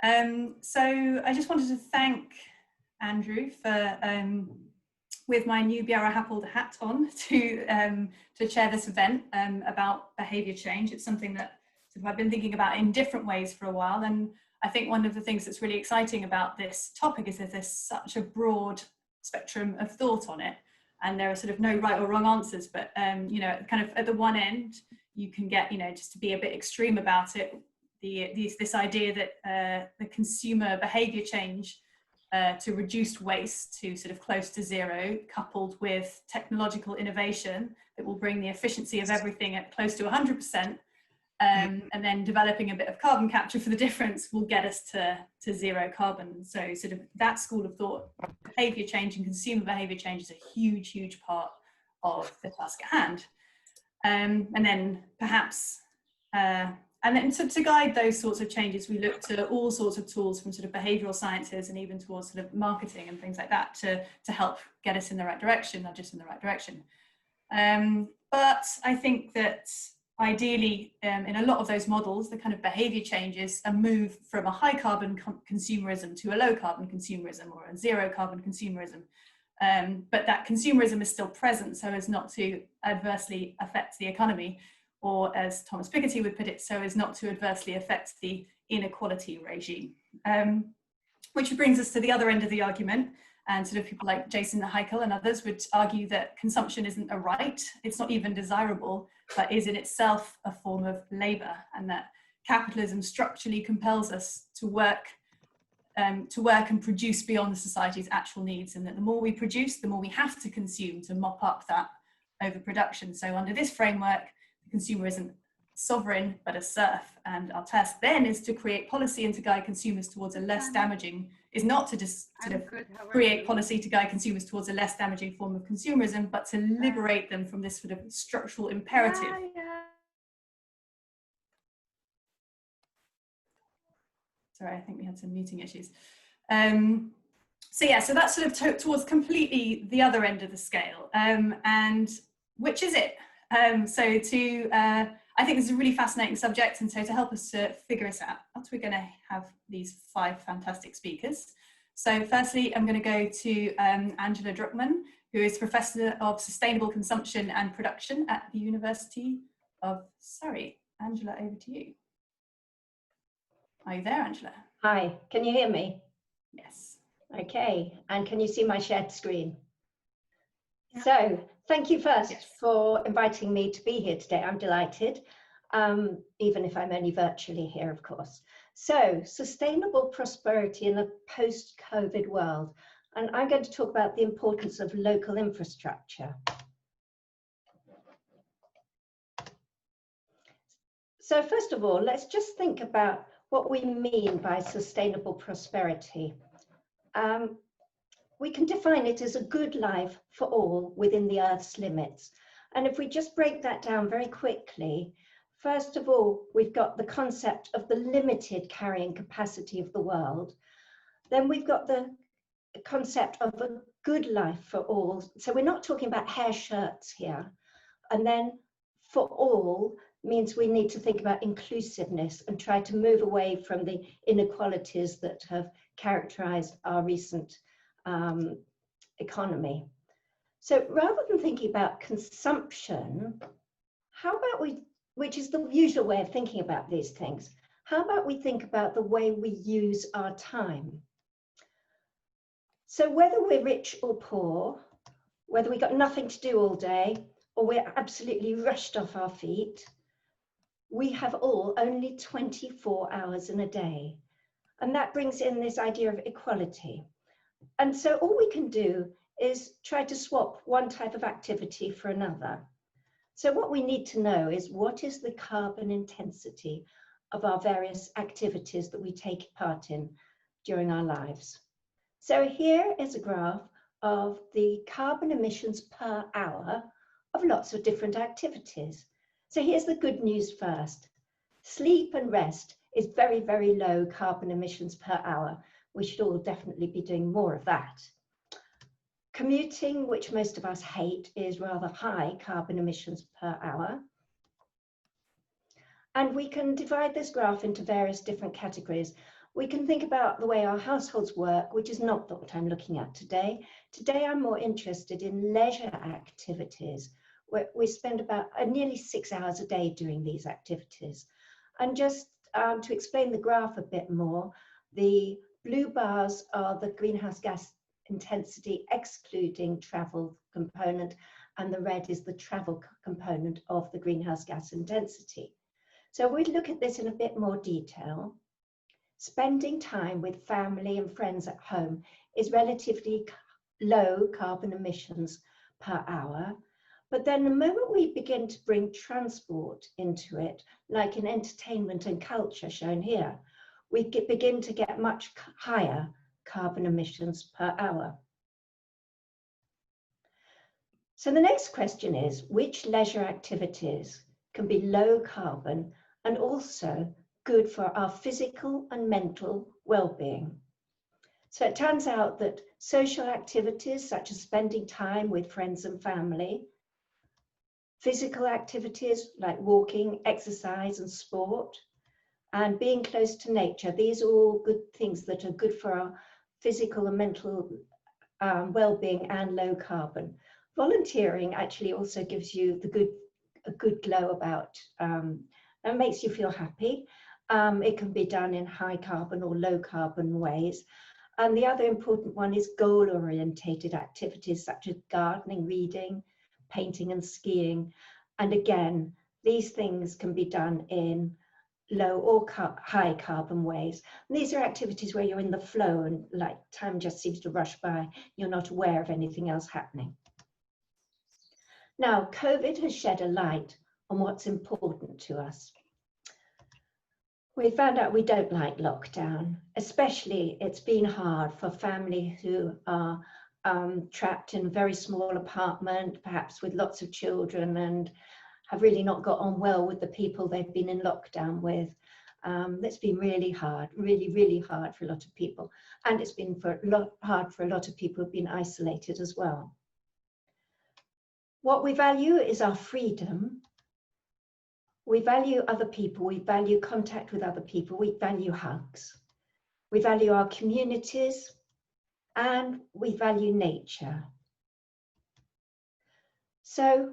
So I just wanted to thank Andrew for, with my new Buro Happold hat on, to chair this event about behaviour change. It's something that I've been thinking about in different ways for a while, and I think one of the things that's really exciting about this topic is that there's such a broad spectrum of thought on it, and there are sort of no right or wrong answers, but you know, kind of at the one end you can get, you know, just to be a bit extreme about it, this idea that the consumer behaviour change to reduce waste to sort of close to zero, coupled with technological innovation that will bring the efficiency of everything at close to 100%, and then developing a bit of carbon capture for the difference will get us to zero carbon. So sort of that school of thought, behaviour change and consumer behaviour change is a huge, huge part of the task at hand. And then perhaps, and then to guide those sorts of changes, we look to all sorts of tools from sort of behavioural sciences and even towards sort of marketing and things like that to help get us in the right direction, not just in the right direction. But I think that ideally, in a lot of those models, the kind of behaviour changes a move from a high carbon consumerism to a low carbon consumerism or a zero carbon consumerism. But that consumerism is still present so as not to adversely affect the economy, or as Thomas Piketty would put it, so as not to adversely affect the inequality regime. Which brings us to the other end of the argument, and sort of people like Jason Heikel and others would argue that consumption isn't a right, it's not even desirable, but is in itself a form of labour, and that capitalism structurally compels us to work and produce beyond the society's actual needs, and that the more we produce, the more we have to consume to mop up that overproduction. So under this framework, the consumer isn't sovereign, but a serf. And our task then is to create policy and to guide consumers towards a less damaging, is not to just sort of create policy to guide consumers towards a less damaging form of consumerism, but to liberate them from this sort of structural imperative. Sorry, I think we had some muting issues. So yeah, so that's sort of towards completely the other end of the scale. And which is it? I think this is a really fascinating subject, and so to help us to figure this out, we're going to have these 5 fantastic speakers. So firstly, I'm going to go to Angela Druckman, who is Professor of Sustainable Consumption and Production at the University of Surrey. Angela, over to you. Are you there, Angela? Hi, can you hear me? Yes. Okay, and can you see my shared screen? Yeah. So, thank you first for inviting me to be here today. I'm delighted, even if I'm only virtually here, of course. So, sustainable prosperity in a post-COVID world. And I'm going to talk about the importance of local infrastructure. So, first of all, let's just think about what we mean by sustainable prosperity. We can define it as a good life for all within the Earth's limits. And if we just break that down very quickly, first of all, we've got the concept of the limited carrying capacity of the world. Then we've got the concept of a good life for all. So we're not talking about hair shirts here. And then for all means we need to think about inclusiveness and try to move away from the inequalities that have characterized our recent economy. So rather than thinking about consumption, how about which is the usual way of thinking about these things, how about we think about the way we use our time? So whether we're rich or poor, whether we've got nothing to do all day, or we're absolutely rushed off our feet, we have all only 24 hours in a day. And that brings in this idea of equality. And so all we can do is try to swap one type of activity for another. So what we need to know is what is the carbon intensity of our various activities that we take part in during our lives. So here is a graph of the carbon emissions per hour of lots of different activities. So here's the good news first. Sleep and rest is very, very low carbon emissions per hour. We should all definitely be doing more of that. Commuting, which most of us hate, is rather high carbon emissions per hour. And we can divide this graph into various different categories. We can think about the way our households work, which is not what I'm looking at today. Today, I'm more interested in leisure activities, where we spend about nearly 6 hours a day doing these activities. And just to explain the graph a bit more, the blue bars are the greenhouse gas intensity excluding travel component, and the red is the travel component of the greenhouse gas intensity. So we look at this in a bit more detail. Spending time with family and friends at home is relatively low carbon emissions per hour. But then the moment we begin to bring transport into it, like in entertainment and culture shown here, we begin to get much higher carbon emissions per hour. So the next question is, which leisure activities can be low carbon and also good for our physical and mental well-being? So it turns out that social activities such as spending time with friends and family, physical activities like walking, exercise and sport, and being close to nature, these are all good things that are good for our physical and mental well-being and low carbon. Volunteering actually also gives you a good glow about, and makes you feel happy. It can be done in high carbon or low carbon ways. And the other important one is goal-orientated activities such as gardening, reading, painting and skiing. And again, these things can be done in low or high carbon ways. And these are activities where you're in the flow and like time just seems to rush by. You're not aware of anything else happening. Now, COVID has shed a light on what's important to us. We found out we don't like lockdown, especially it's been hard for families who are trapped in a very small apartment, perhaps with lots of children, and have really not got on well with the people they've been in lockdown with. That's been really hard, really hard for a lot of people. And it's been hard for a lot of people who've been isolated as well. What we value is our freedom. We value other people, we value contact with other people, we value hugs. We value our communities and we value nature. So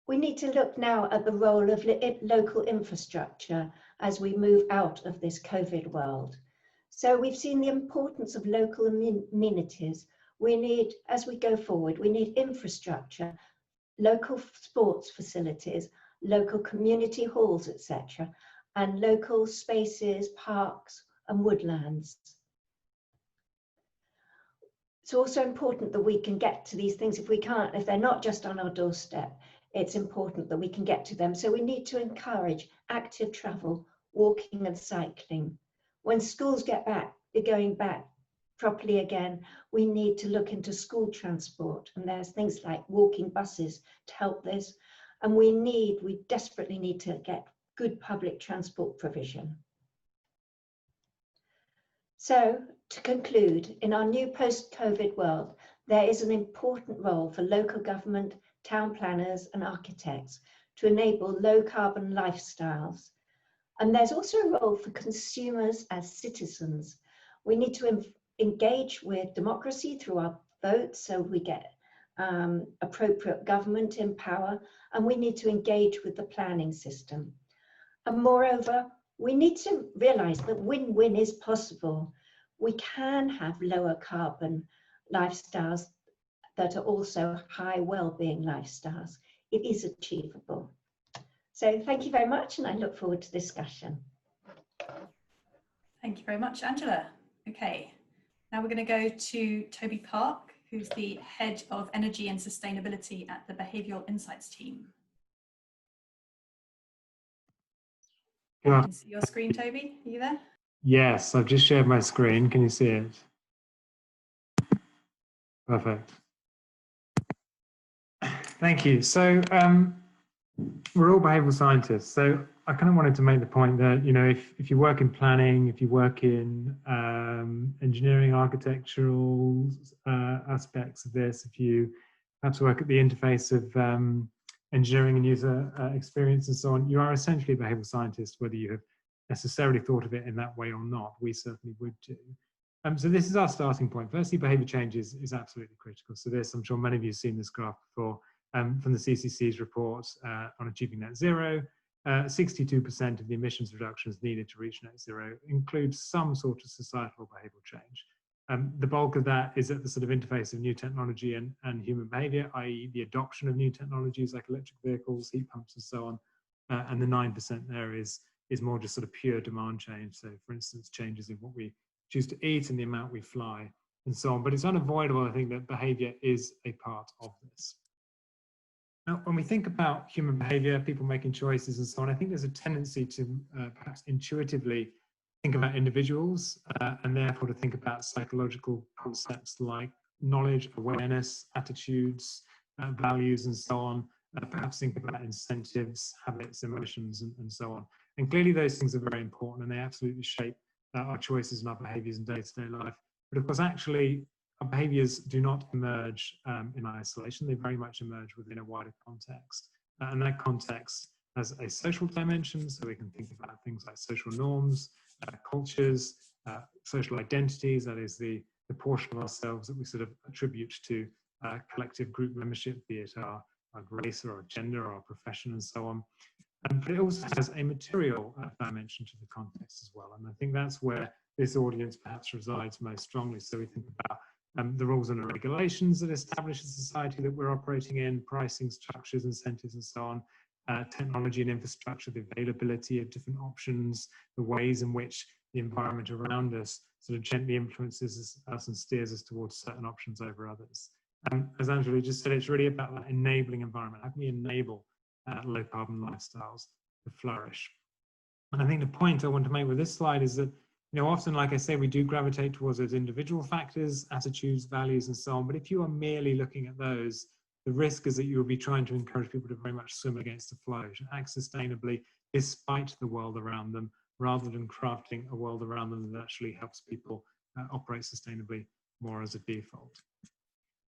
we need to look now at the role of local infrastructure as we move out of this COVID world. So we've seen the importance of local amenities. We need, as we go forward, we need infrastructure, local sports facilities, local community halls, etc., and local spaces, parks and woodlands. It's also important that we can get to these things if they're not just on our doorstep. It's important that we can get to them. So we need to encourage active travel, walking and cycling. When schools going back properly again, we need to look into school transport, and there's things like walking buses to help this. And we desperately need to get good public transport provision. So to conclude, in our new post-COVID world, there is an important role for local government, town planners and architects to enable low carbon lifestyles. And there's also a role for consumers as citizens. We need to engage with democracy through our votes so we get appropriate government in power, and we need to engage with the planning system. And moreover, we need to realize that win-win is possible. We can have lower carbon lifestyles that are also high well-being lifestyles. It is achievable. So thank you very much, and I look forward to discussion. Thank you very much, Angela. Okay, now we're going to go to Toby Park, who's the Head of Energy and Sustainability at the Behavioural Insights team. You can see your screen, Toby. Are you there? Yes, I've just shared my screen. Can you see it? Perfect. Thank you. So we're all behavioural scientists. So I kind of wanted to make the point that, you know, if you work in planning, if you work in engineering, architectural aspects of this, if you perhaps work at the interface of engineering and user experience and so on, you are essentially a behavioural scientist, whether you have necessarily thought of it in that way or not. We certainly would do. So this is our starting point. Firstly, behaviour change is absolutely critical. So this, I'm sure many of you have seen this graph before, from the CCC's report on achieving net zero. 62% of the emissions reductions needed to reach net zero include some sort of societal behavioural change. The bulk of that is at the sort of interface of new technology and human behaviour, i.e. the adoption of new technologies like electric vehicles, heat pumps and so on. And the 9% there is more just sort of pure demand change. So for instance, changes in what we choose to eat and the amount we fly and so on. But it's unavoidable, I think, that behaviour is a part of this. Now, when we think about human behaviour, people making choices and so on, I think there's a tendency to perhaps intuitively think about individuals and therefore to think about psychological concepts like knowledge, awareness, attitudes, values and so on, perhaps think about incentives, habits, emotions and so on. And clearly those things are very important and they absolutely shape our choices and our behaviours in day-to-day life. But of course, actually, our behaviours do not emerge in isolation. They very much emerge within a wider context. And that context has a social dimension, so we can think about things like social norms, cultures, social identities, that is the portion of ourselves that we sort of attribute to collective group membership, be it our race or our gender or our profession and so on. But it also has a material dimension to the context as well. And I think that's where this audience perhaps resides most strongly. So we think about the rules and the regulations that establish the society that we're operating in, pricing structures, incentives and so on, technology and infrastructure, the availability of different options, the ways in which the environment around us sort of gently influences us and steers us towards certain options over others. As Angela just said, it's really about that enabling environment. How can we enable low carbon lifestyles to flourish? And I think the point I want to make with this slide is that, you know, often, like I say, we do gravitate towards those individual factors, attitudes, values, and so on. But if you are merely looking at those, the risk is that you will be trying to encourage people to very much swim against the flow, to act sustainably despite the world around them, rather than crafting a world around them that actually helps people operate sustainably more as a default.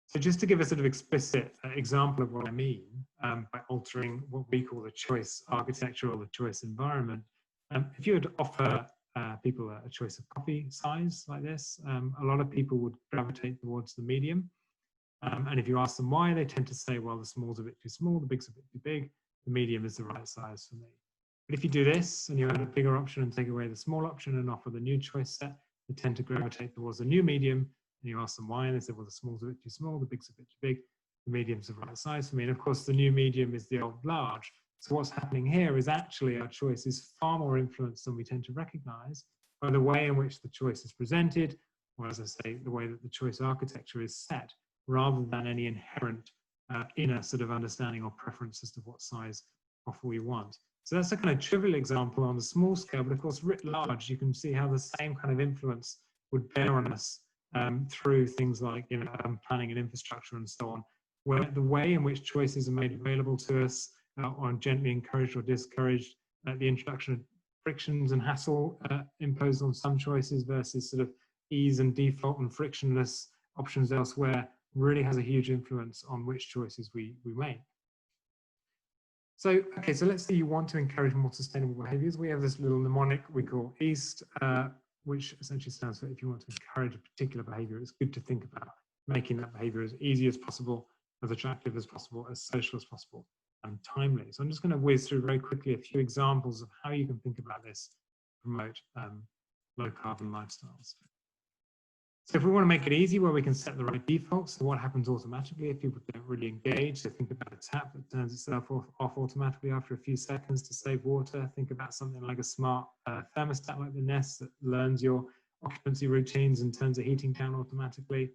So just to give a sort of explicit example of what I mean by altering what we call the choice architecture or the choice environment, if you were to offer people a choice of coffee size like this, a lot of people would gravitate towards the medium. And if you ask them why, they tend to say, well, the small's a bit too small, the big's a bit too big, the medium is the right size for me. But if you do this and you add a bigger option and take away the small option and offer the new choice set, they tend to gravitate towards the new medium. And you ask them why, and they say, well, the small's a bit too small, the big's a bit too big, the medium's the right size for me. And of course, the new medium is the old large. So what's happening here is actually our choice is far more influenced than we tend to recognize by the way in which the choice is presented, or as I say, the way that the choice architecture is set, rather than any inherent inner sort of understanding or preference as to what size offer we want. So that's a kind of trivial example on the small scale, but of course, writ large, you can see how the same kind of influence would bear on us through things like, you know, planning and infrastructure and so on, where the way in which choices are made available to us or gently encouraged or discouraged, the introduction of frictions and hassle imposed on some choices versus sort of ease and default and frictionless options elsewhere really has a huge influence on which choices we make. So, okay, so let's say you want to encourage more sustainable behaviours. We have this little mnemonic we call EAST, which essentially stands for if you want to encourage a particular behaviour, it's good to think about making that behaviour as easy as possible, as attractive as possible, as social as possible, and timely. So I'm just going to whiz through very quickly a few examples of how you can think about this to promote low carbon lifestyles. So if we want to make it easy, where we can set the right defaults, so what happens automatically if people don't really engage, so think about a tap that turns itself off automatically after a few seconds to save water. Think about something like a smart thermostat like the Nest that learns your occupancy routines and turns the heating down automatically.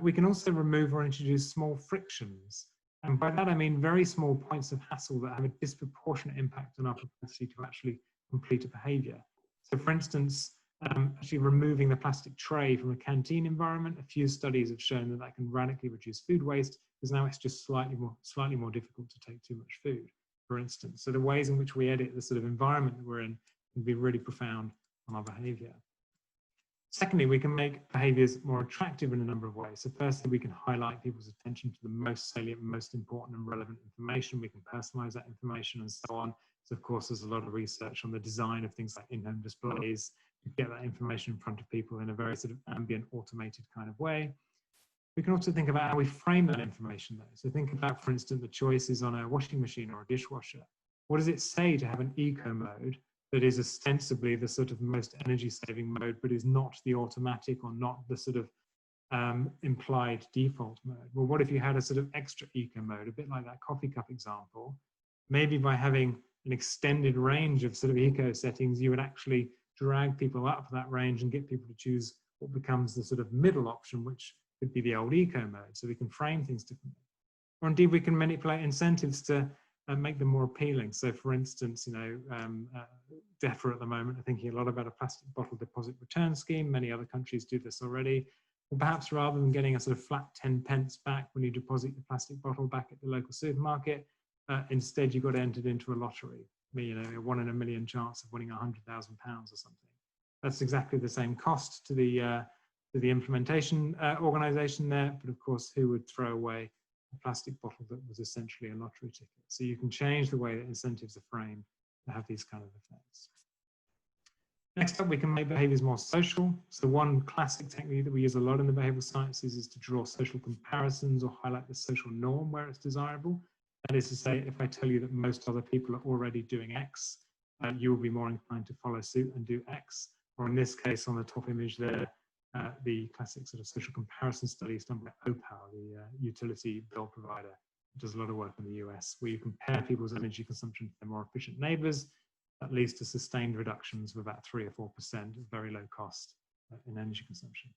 We can also remove or introduce small frictions. And by that, I mean very small points of hassle that have a disproportionate impact on our propensity to actually complete a behavior. So for instance, actually removing the plastic tray from a canteen environment, a few studies have shown that that can radically reduce food waste, because now it's just slightly more difficult to take too much food, for instance. So the ways in which we edit the sort of environment that we're in can be really profound on our behavior. Secondly, we can make behaviors more attractive in a number of ways. So firstly, we can highlight people's attention to the most salient, most important and relevant information. We can personalize that information and so on. So of course, there's a lot of research on the design of things like in-home displays to get that information in front of people in a very sort of ambient, automated kind of way. We can also think about how we frame that information though. So think about, for instance, the choices on a washing machine or a dishwasher. What does it say to have an eco mode that is ostensibly the sort of most energy saving mode, but is not the automatic or not the sort of implied default mode? Well, what if you had a sort of extra eco mode, a bit like that coffee cup example? Maybe by having an extended range of sort of eco settings, you would actually drag people up that range and get people to choose what becomes the sort of middle option, which could be the old eco mode. So we can frame things differently. Or indeed, we can manipulate incentives to make them more appealing. So for instance, you know, DEFRA at the moment are thinking a lot about a plastic bottle deposit return scheme. Many other countries do this already. Or perhaps rather than getting a sort of flat 10 pence back when you deposit your plastic bottle back at the local supermarket, instead you got entered into a lottery. You know, a 1 in a million chance of winning £100,000 or something. That's exactly the same cost to the implementation organisation there, but of course, who would throw away a plastic bottle that was essentially a lottery ticket? So you can change the way that incentives are framed to have these kind of effects. Next up, we can make behaviours more social. So one classic technique that we use a lot in the behavioural sciences is to draw social comparisons or highlight the social norm where it's desirable. That is to say, if I tell you that most other people are already doing X, you will be more inclined to follow suit and do X. Or in this case, on the top image there, the classic sort of social comparison studies done by OPAL, the utility bill provider, it does a lot of work in the US, where you compare people's energy consumption to their more efficient neighbours. That leads to sustained reductions of about 3 or 4% at very low cost in energy consumption.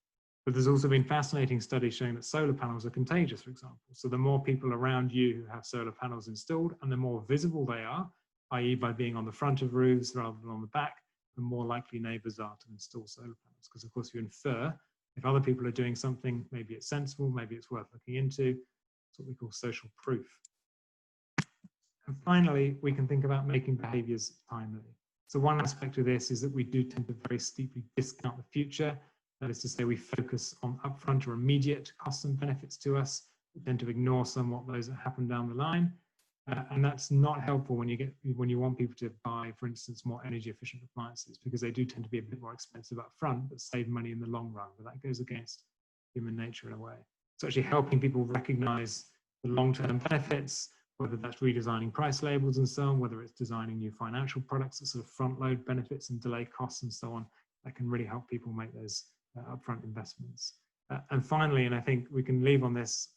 But there's also been fascinating studies showing that solar panels are contagious, for example. So the more people around you who have solar panels installed and the more visible they are, i.e. by being on the front of roofs rather than on the back, the more likely neighbours are to install solar panels. Because of course you infer if other people are doing something, maybe it's sensible, maybe it's worth looking into. It's what we call social proof. And finally, we can think about making behaviours timely. So one aspect of this is that we do tend to very steeply discount the future. That is to say, we focus on upfront or immediate costs and benefits to us. We tend to ignore somewhat those that happen down the line. And that's not helpful when you want people to buy, for instance, more energy efficient appliances, because they do tend to be a bit more expensive up front, but save money in the long run. But that goes against human nature in a way. So actually helping people recognize the long-term benefits, whether that's redesigning price labels and so on, whether it's designing new financial products that sort of front load benefits and delay costs and so on, that can really help people make those upfront investments. And finally, and I think we can leave on this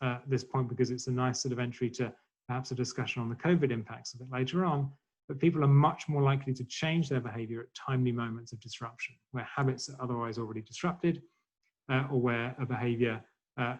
point because it's a nice sort of entry to perhaps a discussion on the COVID impacts a bit later on, but people are much more likely to change their behavior at timely moments of disruption, where habits are otherwise already disrupted, or where a behavior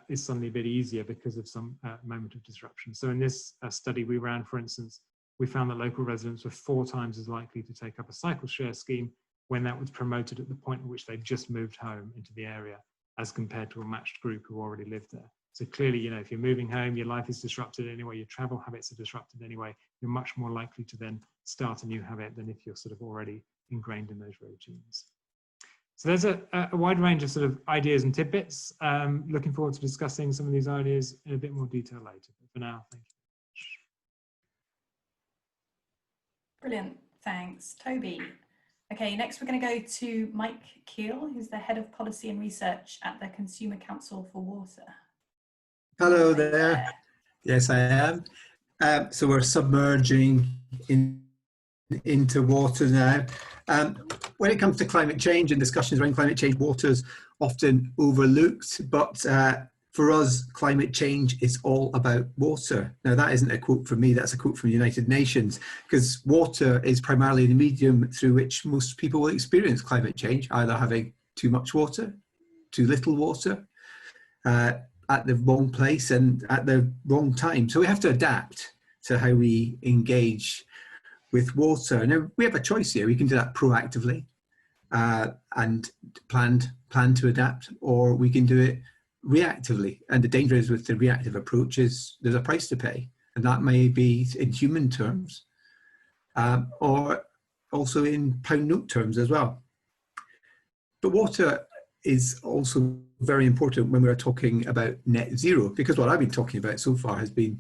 is suddenly a bit easier because of some moment of disruption. So in this study we ran, for instance, we found that local residents were 4 times as likely to take up a cycle share scheme when that was promoted at the point at which they'd just moved home into the area, as compared to a matched group who already lived there. So clearly, you know, if you're moving home, your life is disrupted anyway, your travel habits are disrupted anyway, you're much more likely to then start a new habit than if you're sort of already ingrained in those routines. So there's a wide range of sort of ideas and tidbits. Looking forward to discussing some of these ideas in a bit more detail later. But for now, thank you. Brilliant, thanks. Toby. Okay, next we're going to go to Mike Keel, who's the Head of Policy and Research at the Consumer Council for Water. Hello there. Yes, I am. So we're submerging into water now. When it comes to climate change and discussions around climate change, water's often overlooked, but for us, climate change is all about water. Now, that isn't a quote from me, that's a quote from the United Nations, because water is primarily the medium through which most people will experience climate change, either having too much water, too little water, at the wrong place and at the wrong time. So we have to adapt to how we engage with water. Now, we have a choice here. We can do that proactively and plan to adapt, or we can do it reactively. And the danger is with the reactive approach is there's a price to pay, and that may be in human terms or also in pound note terms as well. But water is also very important when we're talking about net zero, because what I've been talking about so far has been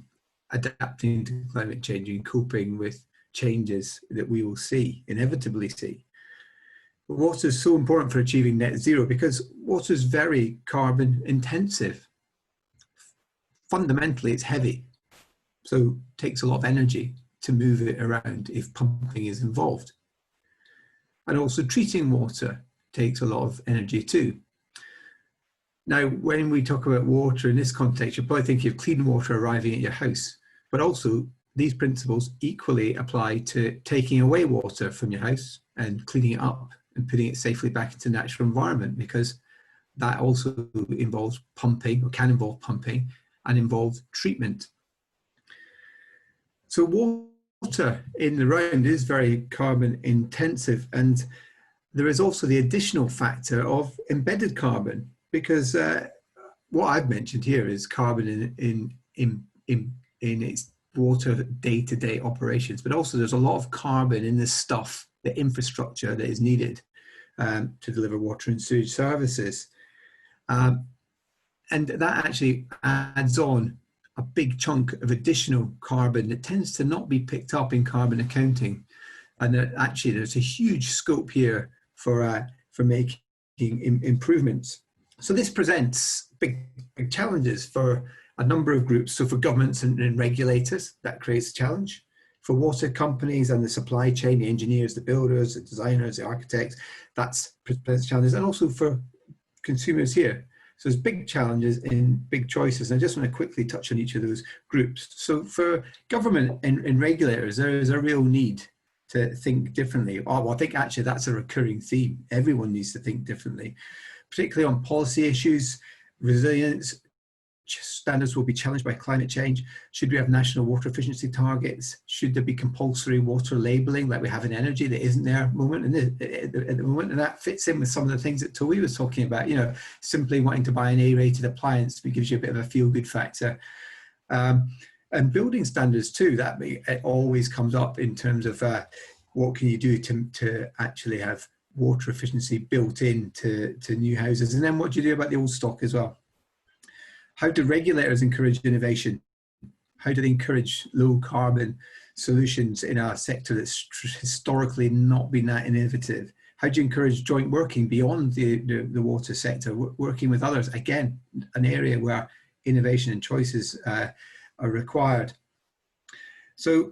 adapting to climate change and coping with changes that we will see, inevitably see. Water is so important for achieving net zero because water is very carbon intensive. Fundamentally, it's heavy, so it takes a lot of energy to move it around if pumping is involved. And also treating water takes a lot of energy too. Now, when we talk about water in this context, you're probably thinking of clean water arriving at your house, but also these principles equally apply to taking away water from your house and cleaning it up and putting it safely back into the natural environment, because that also involves pumping, or can involve pumping, and involves treatment. So water in the round is very carbon intensive, and there is also the additional factor of embedded carbon, because what I've mentioned here is carbon in its water day-to-day operations, but also there's a lot of carbon in the stuff, the infrastructure that is needed to deliver water and sewage services. And that actually adds on a big chunk of additional carbon that tends to not be picked up in carbon accounting. And actually there's a huge scope here for making improvements. So this presents big challenges for a number of groups. So for governments and regulators, that creates a challenge. For water companies and the supply chain, the engineers, the builders, the designers, the architects, that's presents challenges. And also for consumers here. So there's big challenges in big choices. And I just want to quickly touch on each of those groups. So for government and regulators, there is a real need to think differently. Oh, well, I think actually that's a recurring theme. Everyone needs to think differently, particularly on policy issues. Resilience standards will be challenged by climate change. Should we have national water efficiency targets? Should there be compulsory water labelling like we have in energy that isn't there at the moment? And that fits in with some of the things that Toby was talking about, you know, simply wanting to buy an A-rated appliance gives you a bit of a feel-good factor. And building standards too, that it always comes up in terms of what can you do to actually have water efficiency built into new houses, and then what do you do about the old stock as well? How do regulators encourage innovation? How do they encourage low carbon solutions in a sector that's historically not been that innovative? How do you encourage joint working beyond the water sector, working with others? Again, an area where innovation and choices are required. So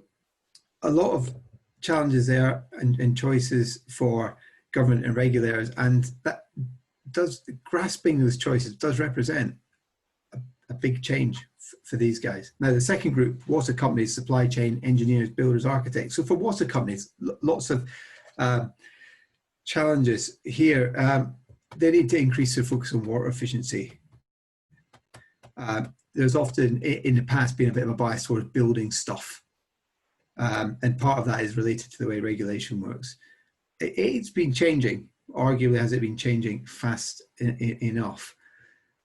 a lot of challenges there and choices for government and regulators, and that does, grasping those choices does represent a big change for these guys. Now the second group, water companies, supply chain, engineers, builders, architects. So for water companies, lots of challenges here. They need to increase their focus on water efficiency. There's often in the past been a bit of a bias towards building stuff. And part of that is related to the way regulation works. It's been changing, arguably has it been changing fast enough.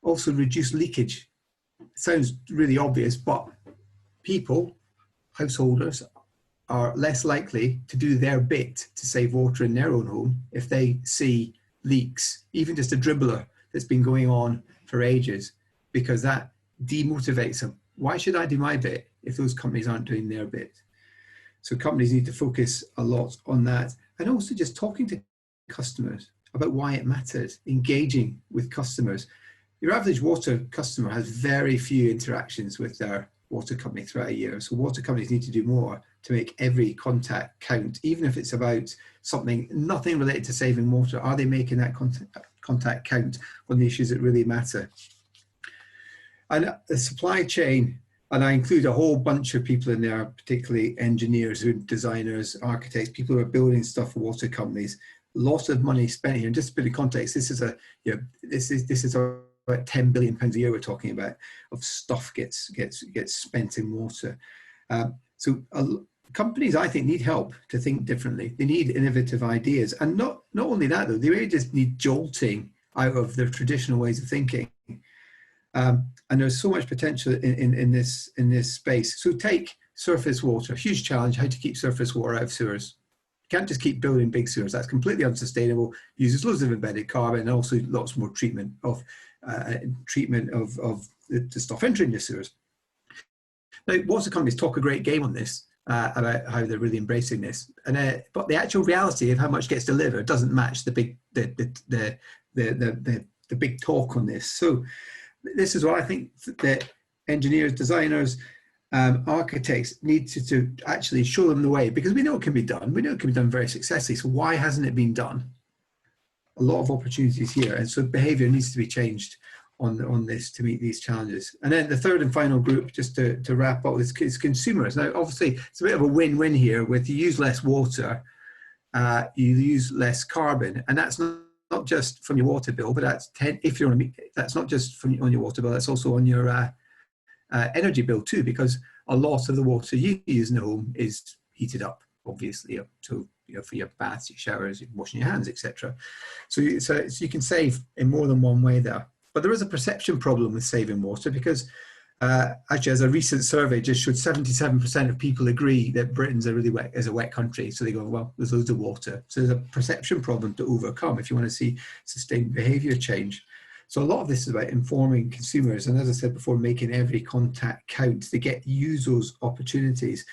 Also reduce leakage. Sounds really obvious, but people, householders, are less likely to do their bit to save water in their own home if they see leaks, even just a dribbler that's been going on for ages, because that demotivates them. Why should I do my bit if those companies aren't doing their bit? So companies need to focus a lot on that, and also just talking to customers about why it matters, engaging with customers. Your average water customer has very few interactions with their water company throughout a year. So water companies need to do more to make every contact count, even if it's about something, nothing related to saving water. Are they making that contact count on the issues that really matter? And the supply chain, and I include a whole bunch of people in there, particularly engineers, designers, architects, people who are building stuff for water companies. Lots of money spent here. And just a bit of context, this is about £10 billion a year we're talking about of stuff gets spent in water. So companies, I think, need help to think differently. They need innovative ideas, and not only that though, they really just need jolting out of their traditional ways of thinking. And there's so much potential in this space. So take surface water, huge challenge, how to keep surface water out of sewers. You can't just keep building big sewers. That's completely unsustainable. Uses loads of embedded carbon and also lots more treatment of the stuff entering the sewers. Now, water companies talk a great game on this, about how they're really embracing this. And but the actual reality of how much gets delivered doesn't match the big talk on this. So this is what I think that engineers, designers, architects need to actually show them the way, because we know it can be done. We know it can be done very successfully. So why hasn't it been done? A lot of opportunities here, and so behaviour needs to be changed on this to meet these challenges. And then the third and final group, just to wrap up, is consumers. Now, obviously, it's a bit of a win-win here. With you use less water, you use less carbon, and that's not just from your water bill, but that's if you're on that's not just on your water bill. That's also on your energy bill too, because a lot of the water you use in the home is heated up, obviously, to for your baths, your showers, washing your hands, etc. So you can save in more than one way there. But there is a perception problem with saving water, because actually, as a recent survey just showed, 77% of people agree that Britain's a wet country. So they go, well, there's loads of water. So there's a perception problem to overcome if you want to see sustained behaviour change. So a lot of this is about informing consumers, and as I said before, making every contact count to use those opportunities.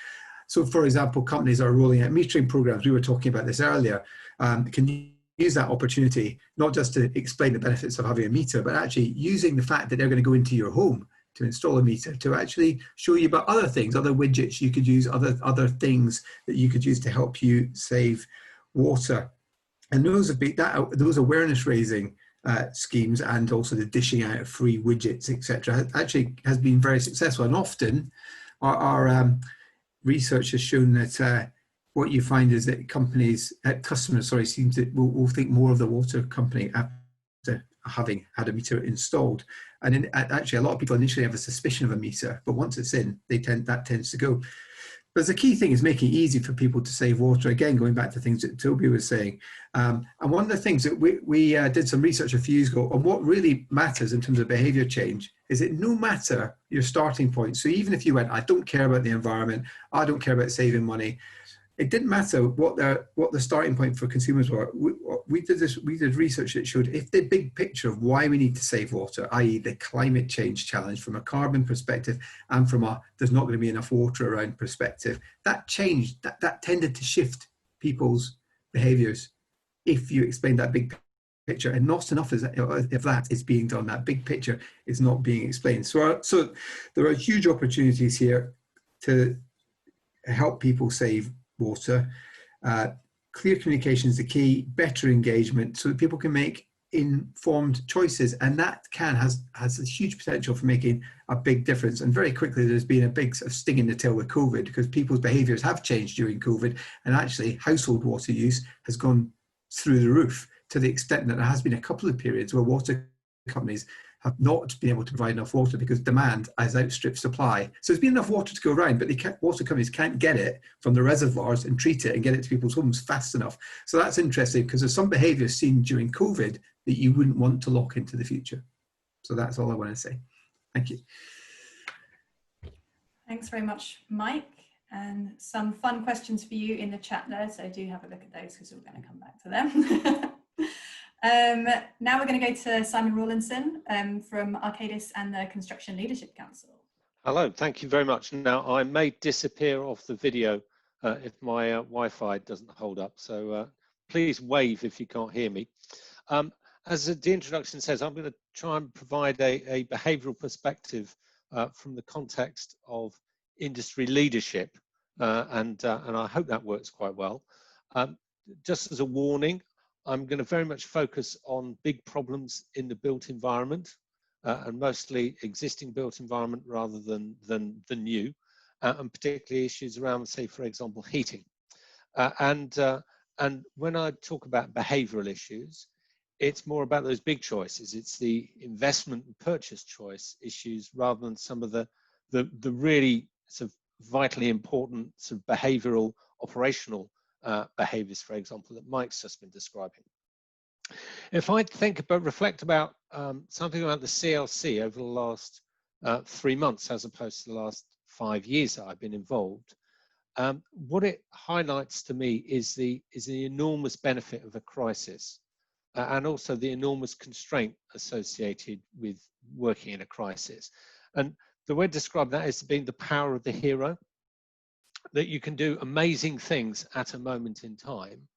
So, for example, companies are rolling out metering programs. We were talking about this earlier. Can use that opportunity, not just to explain the benefits of having a meter, but actually using the fact that they're going to go into your home to install a meter to actually show you about other things, other widgets you could use, other things that you could use to help you save water. And those awareness raising schemes, and also the dishing out of free widgets, etc., actually has been very successful. And often our research has shown that what you find is that customers will think more of the water company after having had a meter installed. And then actually, a lot of people initially have a suspicion of a meter, but once it's in, that tends to go. But the key thing is making it easy for people to save water. Again, going back to things that Toby was saying. And one of the things that we did some research a few years ago on what really matters in terms of behaviour change is that no matter your starting point, so even if you went, I don't care about the environment, I don't care about saving money, it didn't matter what the starting point for consumers were. We did research that showed if the big picture of why we need to save water, i.e. the climate change challenge from a carbon perspective and from there's not going to be enough water around perspective, that changed, that tended to shift people's behaviours if you explain that big picture. And not enough if that is being done, that big picture is not being explained. So there are huge opportunities here to help people save water. Clear communication is the key, better engagement, so that people can make informed choices, and that has a huge potential for making a big difference. And very quickly there's been a big sort of sting in the tail with COVID, because people's behaviours have changed during COVID, and actually household water use has gone through the roof, to the extent that there has been a couple of periods where water companies have not been able to provide enough water because demand has outstripped supply. So there's been enough water to go around, but water companies can't get it from the reservoirs and treat it and get it to people's homes fast enough. So that's interesting, because there's some behaviours seen during COVID that you wouldn't want to lock into the future. So that's all I want to say. Thank you. Thanks very much, Mike. And some fun questions for you in the chat there, so do have a look at those, because we're going to come back to them. Now we're going to go to Simon Rawlinson from Arcadis and the Construction Leadership Council. Hello, thank you very much. Now, I may disappear off the video if my Wi-Fi doesn't hold up, so please wave if you can't hear me. As the introduction says, I'm going to try and provide a behavioural perspective from the context of industry leadership, and I hope that works quite well. Just as a warning, I'm going to very much focus on big problems in the built environment, and mostly existing built environment rather than new, and particularly issues around, say, for example, heating. And when I talk about behavioural issues, it's more about those big choices. It's the investment and purchase choice issues rather than some of the really sort of vitally important sort of behavioural, operational behaviours, for example, that Mike's just been describing. If I reflect about something about the CLC over the last 3 months, as opposed to the last 5 years that I've been involved, what it highlights to me is the enormous benefit of a crisis, and also the enormous constraint associated with working in a crisis. And the way to describe that is being the power of the hero. that you can do amazing things at a moment in time,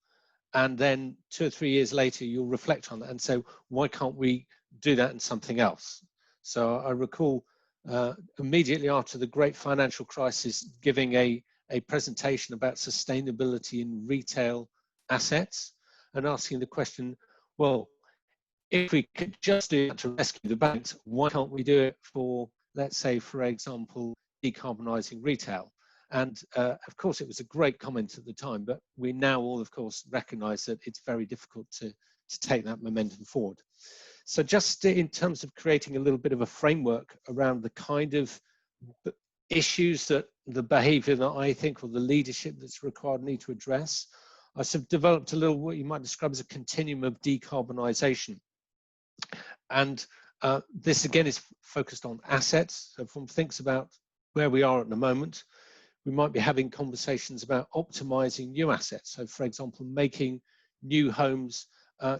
and then 2 or 3 years later you'll reflect on that and say, why can't we do that in something else? So I recall immediately after the great financial crisis giving a presentation about sustainability in retail assets and asking the question, well, if we could just do that to rescue the banks, why can't we do it for, let's say, for example, decarbonising retail? And of course, it was a great comment at the time, but we now all, of course, recognise that it's very difficult to take that momentum forward. So just in terms of creating a little bit of a framework around the kind of issues that the behaviour that I think, or the leadership that's required, need to address, I sort of developed a little, what you might describe as a continuum of decarbonisation. And this again is focused on assets. So if one thinks about where we are at the moment, we might be having conversations about optimizing new assets. So for example, making new homes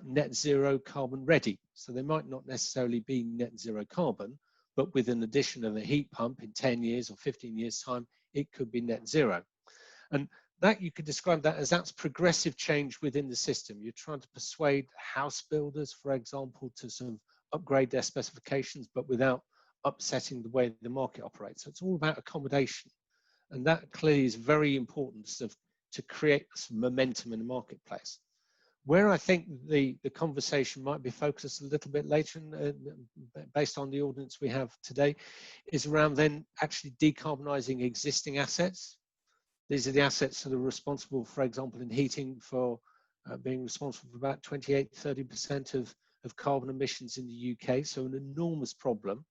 net zero carbon ready. So they might not necessarily be net zero carbon, but with an addition of a heat pump in 10 years or 15 years time, it could be net zero. And that you could describe that as that's progressive change within the system. You're trying to persuade house builders, for example, to sort of upgrade their specifications, but without upsetting the way the market operates. So it's all about accommodation. And that clearly is very important to create some momentum in the marketplace. Where I think the conversation might be focused a little bit later, based on the audience we have today, is around then actually decarbonising existing assets. These are the assets that are responsible, for example, in heating for being responsible for about 28–30% of carbon emissions in the UK. So an enormous problem,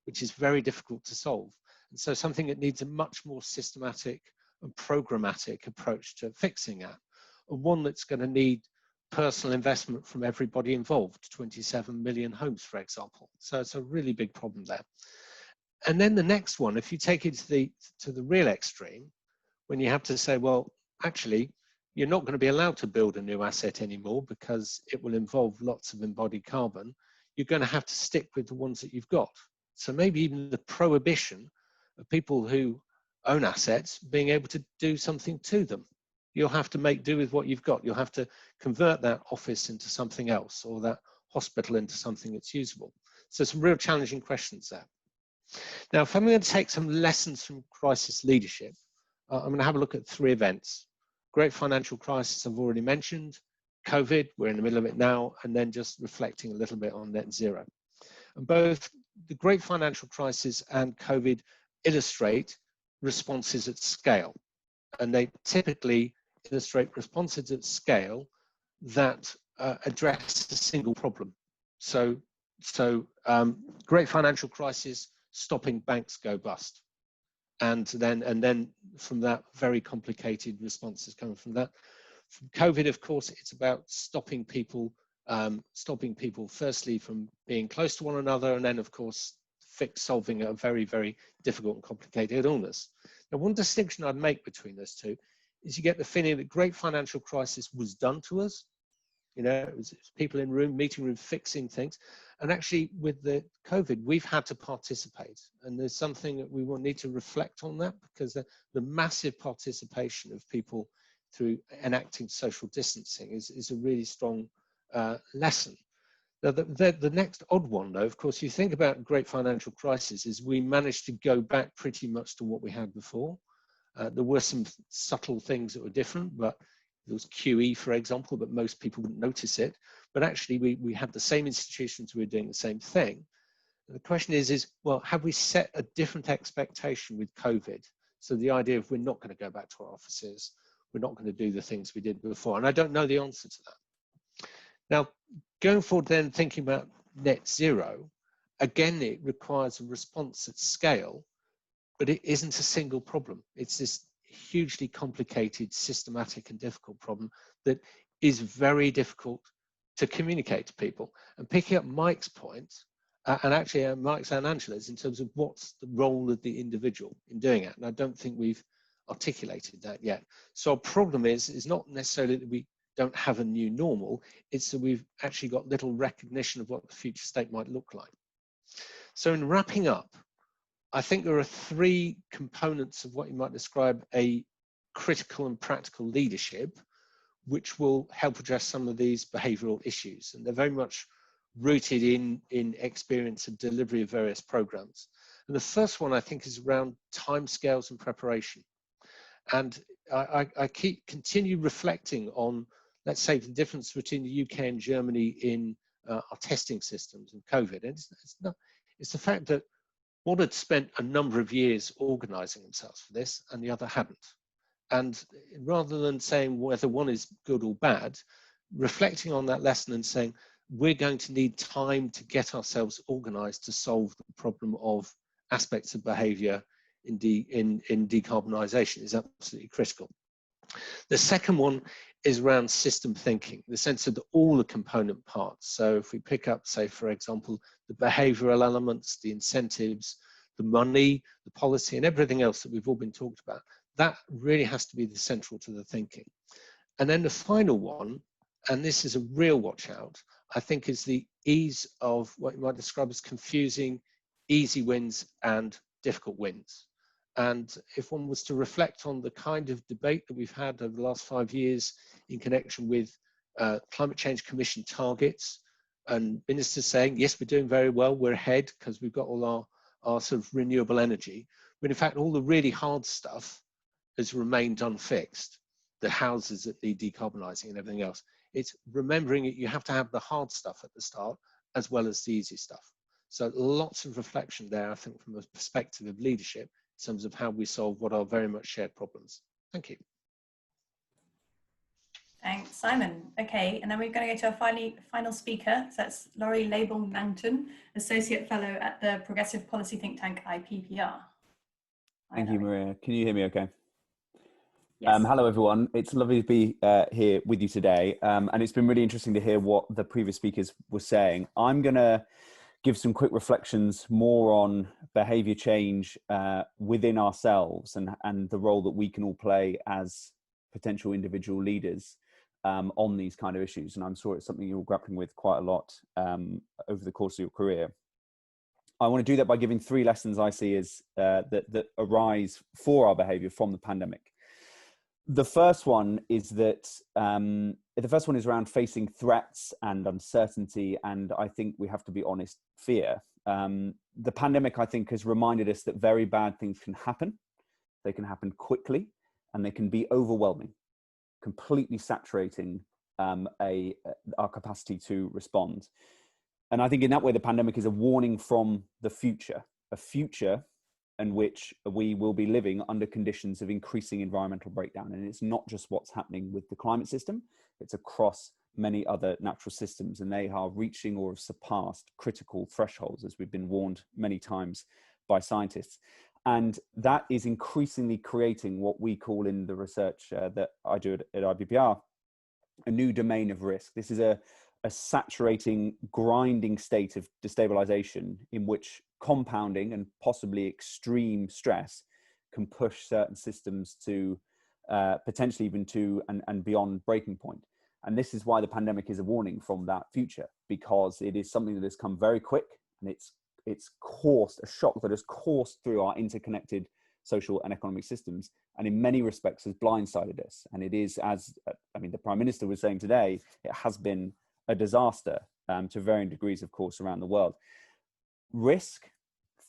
which is very difficult to solve. And so something that needs a much more systematic and programmatic approach to fixing that, and one that's going to need personal investment from everybody involved, 27 million homes, for example. So it's a really big problem there. And then the next one, if you take it to the real extreme, when you have to say, well, actually, you're not going to be allowed to build a new asset anymore because it will involve lots of embodied carbon, you're going to have to stick with the ones that you've got. So maybe even the prohibition of people who own assets being able to do something to them. You'll have to make do with what you've got. You'll have to convert that office into something else, or that hospital into something that's usable. So some real challenging questions there. Now, if I'm going to take some lessons from crisis leadership, I'm going to have a look at 3 events. Great financial crisis I've already mentioned, COVID, we're in the middle of it now, and then just reflecting a little bit on net zero. And both the great financial crisis and COVID illustrate responses at scale. And they typically illustrate responses at scale that address a single problem. So great financial crisis, stopping banks go bust. And then from that, very complicated responses coming from that. From COVID, of course, it's about stopping people firstly from being close to one another, and then of course solving a very, very difficult and complicated illness. Now, one distinction I'd make between those two is you get the feeling that great financial crisis was done to us. You know, it was people in meeting room fixing things. And actually with the COVID, we've had to participate. And there's something that we will need to reflect on that, because the massive participation of people through enacting social distancing is a really strong lesson. Now, the next odd one, though, of course, you think about great financial crisis, is we managed to go back pretty much to what we had before. There were some subtle things that were different, but there was QE, for example, but most people wouldn't notice it. But actually, we had the same institutions, we were doing the same thing. And the question is, well, have we set a different expectation with COVID? So the idea of we're not going to go back to our offices, we're not going to do the things we did before. And I don't know the answer to that. Now, going forward then, thinking about net zero, again, it requires a response at scale, but it isn't a single problem. It's this hugely complicated, systematic and difficult problem that is very difficult to communicate to people. And picking up Mike's point, and actually Mike's and Angela's, in terms of what's the role of the individual in doing it. And I don't think we've articulated that yet. So our problem is not necessarily that we don't have a new normal, it's that we've actually got little recognition of what the future state might look like. So in wrapping up, I think there are 3 components of what you might describe a critical and practical leadership, which will help address some of these behavioural issues. And they're very much rooted in experience of delivery of various programs. And the first one, I think, is around timescales and preparation. And I continue reflecting on, let's say, the difference between the UK and Germany in our testing systems and COVID. And it's the fact that one had spent a number of years organising themselves for this and the other hadn't. And rather than saying whether one is good or bad, reflecting on that lesson and saying, we're going to need time to get ourselves organised to solve the problem of aspects of behaviour in decarbonisation is absolutely critical. The second one is around system thinking, the sense of all the component parts. So if we pick up, say, for example, the behavioural elements, the incentives, the money, the policy, and everything else that we've all been talked about, that really has to be the central to the thinking. And then the final one, and this is a real watch out, I think, is the ease of what you might describe as confusing easy wins and difficult wins. And if one was to reflect on the kind of debate that we've had over the last 5 years in connection with climate change commission targets, and ministers saying, yes, we're doing very well, we're ahead because we've got all our sort of renewable energy, but in fact, all the really hard stuff has remained unfixed, the houses that need decarbonising and everything else. It's remembering that you have to have the hard stuff at the start as well as the easy stuff. So lots of reflection there, I think, from a perspective of leadership in terms of how we solve what are very much shared problems. Thank you. Thanks, Simon. Okay, and then we're going to go to our final speaker. So that's Laurie Label-Mountain, Associate Fellow at the Progressive Policy think tank IPPR. Thank you, Maria. Can you hear me okay? Yes. Hello, everyone. It's lovely to be here with you today. And it's been really interesting to hear what the previous speakers were saying. I'm going to give some quick reflections more on behaviour change within ourselves and the role that we can all play as potential individual leaders on these kind of issues. And I'm sure it's something you're grappling with quite a lot over the course of your career. I want to do that by giving 3 lessons I see as that arise for our behaviour from the pandemic. The first one is that around facing threats and uncertainty, and I think we have to be honest, fear. The pandemic, I think, has reminded us that very bad things can happen. They can happen quickly, and they can be overwhelming, completely saturating our capacity to respond. And I think in that way, the pandemic is a warning from the future, a future in which we will be living under conditions of increasing environmental breakdown. And it's not just what's happening with the climate system, it's across many other natural systems, and they are reaching or have surpassed critical thresholds, as we've been warned many times by scientists. And that is increasingly creating what we call in the research that I do at IPPR, a new domain of risk. This is a saturating, grinding state of destabilization in which compounding and possibly extreme stress can push certain systems to potentially even to and beyond breaking point. And this is why the pandemic is a warning from that future, because it is something that has come very quick, and it's caused a shock that has coursed through our interconnected social and economic systems, and in many respects has blindsided us. And it is, as the Prime Minister was saying today, it has been a disaster to varying degrees, of course, around the world. Risk,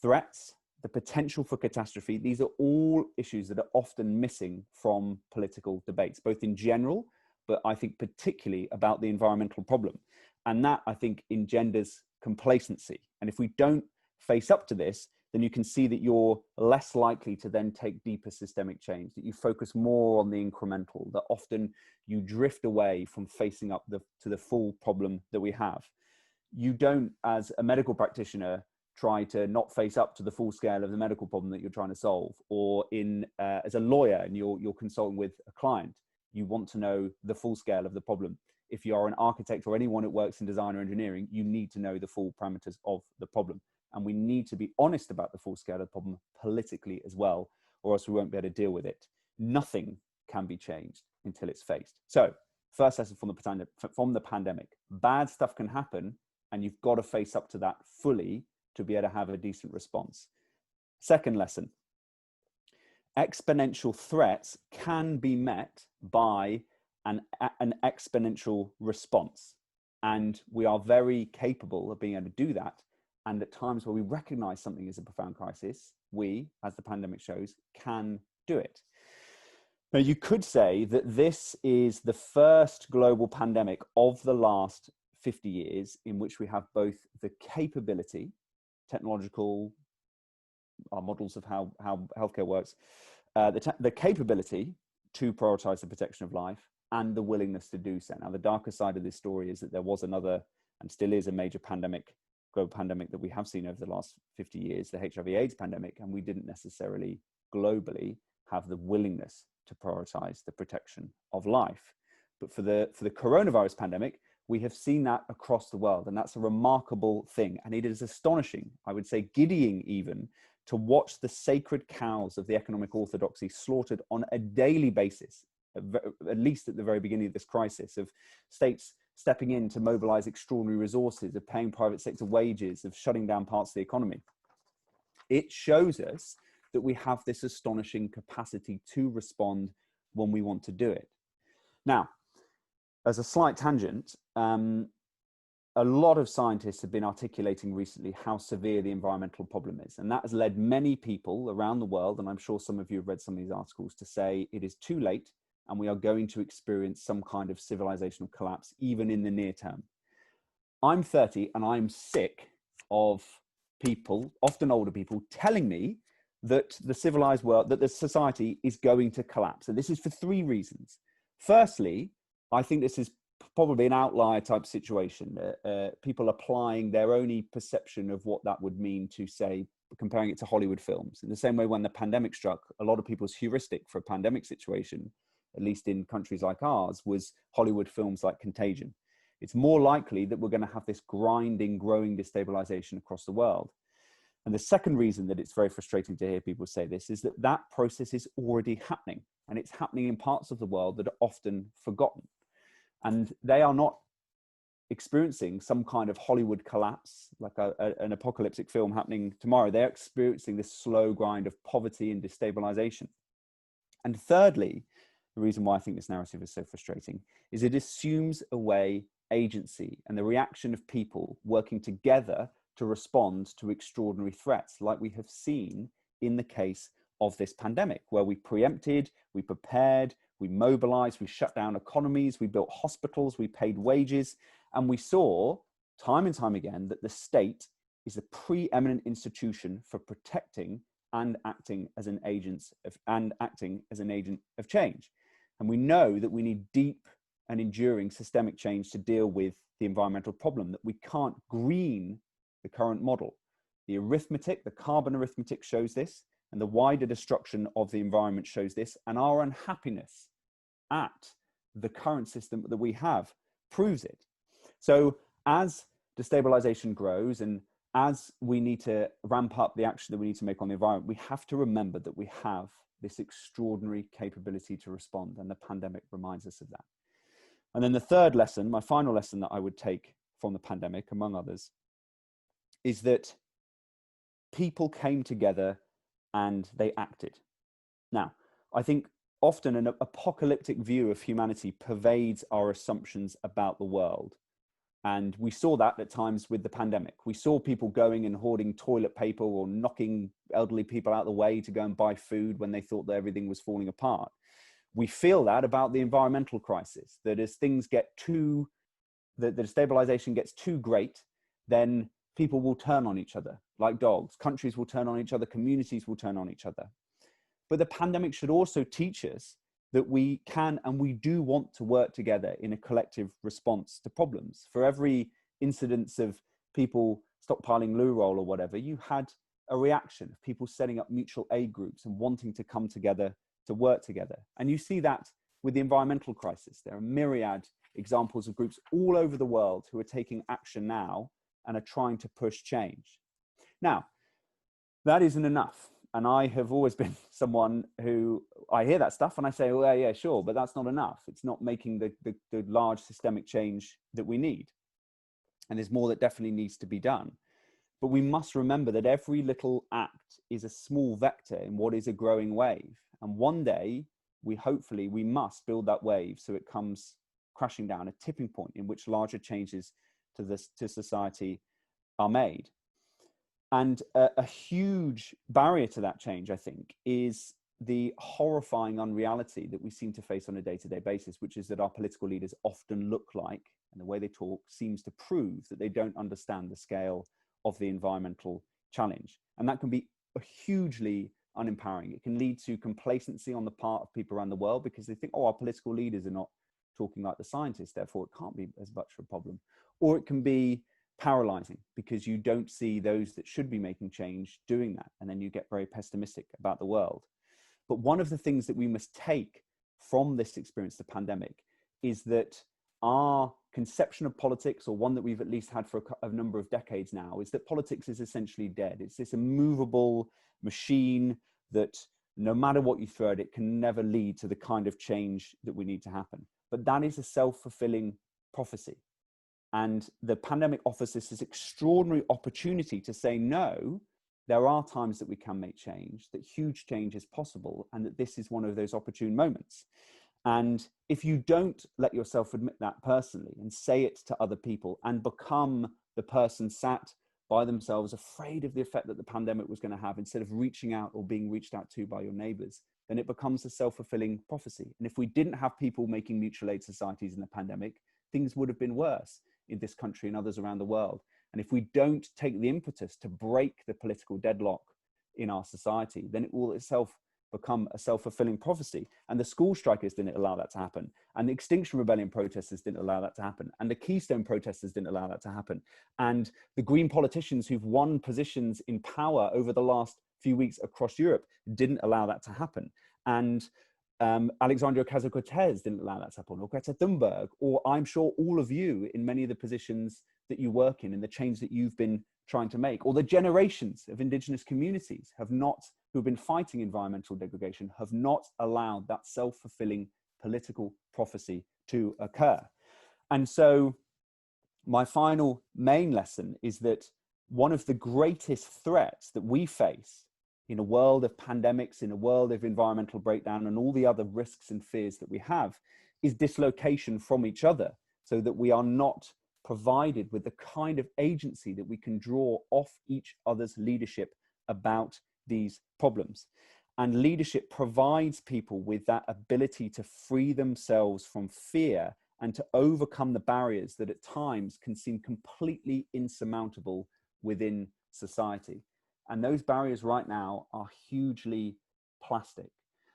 threats, the potential for catastrophe, these are all issues that are often missing from political debates, both in general, but I think particularly about the environmental problem. And that, I think, engenders complacency. And if we don't face up to this, then you can see that you're less likely to then take deeper systemic change, that you focus more on the incremental, that often you drift away from facing up to the full problem that we have. You don't, as a medical practitioner, try to not face up to the full scale of the medical problem that you're trying to solve, or as a lawyer and you're consulting with a client, you want to know the full scale of the problem. If you are an architect or anyone that works in design or engineering, you need to know the full parameters of the problem. And we need to be honest about the full scale of the problem politically as well, or else we won't be able to deal with it. Nothing can be changed until it's faced. So, first lesson from the pandemic, bad stuff can happen, and you've got to face up to that fully to be able to have a decent response. Second lesson, exponential threats can be met by an exponential response. And we are very capable of being able to do that. And at times where we recognize something as a profound crisis, we, as the pandemic shows, can do it. Now, you could say that this is the first global pandemic of the last 50 years in which we have both the capability, technological, our models of how healthcare works, the capability to prioritize the protection of life and the willingness to do so. Now, the darker side of this story is that there was another, and still is, a major pandemic, global pandemic that we have seen over the last 50 years, the HIV/AIDS pandemic, and we didn't necessarily globally have the willingness to prioritize the protection of life. But for the coronavirus pandemic, we have seen that across the world, and that's a remarkable thing. And it is astonishing, I would say giddying even, to watch the sacred cows of the economic orthodoxy slaughtered on a daily basis, at least at the very beginning of this crisis, of states stepping in to mobilize extraordinary resources, of paying private sector wages, of shutting down parts of the economy. It shows us that we have this astonishing capacity to respond when we want to do it. Now, as a slight tangent, a lot of scientists have been articulating recently how severe the environmental problem is. And that has led many people around the world, and I'm sure some of you have read some of these articles, to say it is too late and we are going to experience some kind of civilizational collapse, even in the near term. I'm 30 and I'm sick of people, often older people, telling me that the civilized world, that the society is going to collapse. And this is for three reasons. Firstly, I think this is probably an outlier type situation. People applying their own perception of what that would mean to, say, comparing it to Hollywood films. In the same way, when the pandemic struck, a lot of people's heuristic for a pandemic situation, at least in countries like ours, was Hollywood films like Contagion. It's more likely that we're going to have this grinding, growing destabilization across the world. And the second reason that it's very frustrating to hear people say this is that that process is already happening, and it's happening in parts of the world that are often forgotten. And they are not experiencing some kind of Hollywood collapse, like an apocalyptic film happening tomorrow. They're experiencing this slow grind of poverty and destabilization. And thirdly, the reason why I think this narrative is so frustrating is it assumes away agency and the reaction of people working together to respond to extraordinary threats, like we have seen in the case of this pandemic, where we preempted, we prepared, we mobilized, we shut down economies, we built hospitals, we paid wages, and we saw time and time again that the state is a preeminent institution for protecting and acting as an agent of change. And we know that we need deep and enduring systemic change to deal with the environmental problem, that we can't green the current model. The arithmetic, the carbon arithmetic shows this, and the wider destruction of the environment shows this, and our unhappiness at the current system that we have proves it. So as destabilization grows and as we need to ramp up the action that we need to make on the environment, we have to remember that we have this extraordinary capability to respond, and the pandemic reminds us of that. And then the third lesson, my final lesson that I would take from the pandemic, among others, is that people came together and they acted. Now, I think often an apocalyptic view of humanity pervades our assumptions about the world. And we saw that at times with the pandemic. We saw people going and hoarding toilet paper or knocking elderly people out of the way to go and buy food when they thought that everything was falling apart. We feel that about the environmental crisis, that as things get the destabilization gets too great, then people will turn on each other like dogs. Countries will turn on each other, communities will turn on each other. But the pandemic should also teach us that we can and we do want to work together in a collective response to problems. For every incidence of people stockpiling loo roll or whatever, you had a reaction of people setting up mutual aid groups and wanting to come together to work together. And you see that with the environmental crisis. There are myriad examples of groups all over the world who are taking action now and are trying to push change. Now, that isn't enough. And I have always been someone who, I hear that stuff and I say, well, yeah, sure, but that's not enough. It's not making the large systemic change that we need. And there's more that definitely needs to be done. But we must remember that every little act is a small vector in what is a growing wave. And one day, we must build that wave so it comes crashing down, a tipping point in which larger changes to society are made. And a huge barrier to that change, I think, is the horrifying unreality that we seem to face on a day-to-day basis, which is that our political leaders often look like, and the way they talk seems to prove that they don't understand the scale of the environmental challenge. And that can be hugely unempowering. It can lead to complacency on the part of people around the world because they think, oh, our political leaders are not talking like the scientists, therefore it can't be as much of a problem. Or it can be paralyzing because you don't see those that should be making change doing that. And then you get very pessimistic about the world. But one of the things that we must take from this experience, the pandemic, is that our conception of politics, or one that we've at least had for a number of decades now, is that politics is essentially dead. It's this immovable machine that no matter what you throw at it can never lead to the kind of change that we need to happen. But that is a self-fulfilling prophecy. And the pandemic offers us this extraordinary opportunity to say, no, there are times that we can make change, that huge change is possible, and that this is one of those opportune moments. And if you don't let yourself admit that personally and say it to other people and become the person sat by themselves, afraid of the effect that the pandemic was going to have, instead of reaching out or being reached out to by your neighbors, then it becomes a self-fulfilling prophecy. And if we didn't have people making mutual aid societies in the pandemic, things would have been worse in this country and others around the world. And if we don't take the impetus to break the political deadlock in our society, then it will itself become a self-fulfilling prophecy. And the school strikers didn't allow that to happen. And the Extinction Rebellion protesters didn't allow that to happen. And the Keystone protesters didn't allow that to happen. And the Green politicians who've won positions in power over the last few weeks across Europe didn't allow that to happen. And Alexandria Ocasio-Cortez didn't allow that to happen, or Greta Thunberg, or I'm sure all of you in many of the positions that you work in and the change that you've been trying to make, or the generations of indigenous communities who've been fighting environmental degradation, have not allowed that self-fulfilling political prophecy to occur. And so my final main lesson is that one of the greatest threats that we face in a world of pandemics, in a world of environmental breakdown, and all the other risks and fears that we have, is dislocation from each other, so that we are not provided with the kind of agency that we can draw off each other's leadership about these problems. And leadership provides people with that ability to free themselves from fear and to overcome the barriers that at times can seem completely insurmountable within society. And those barriers right now are hugely plastic.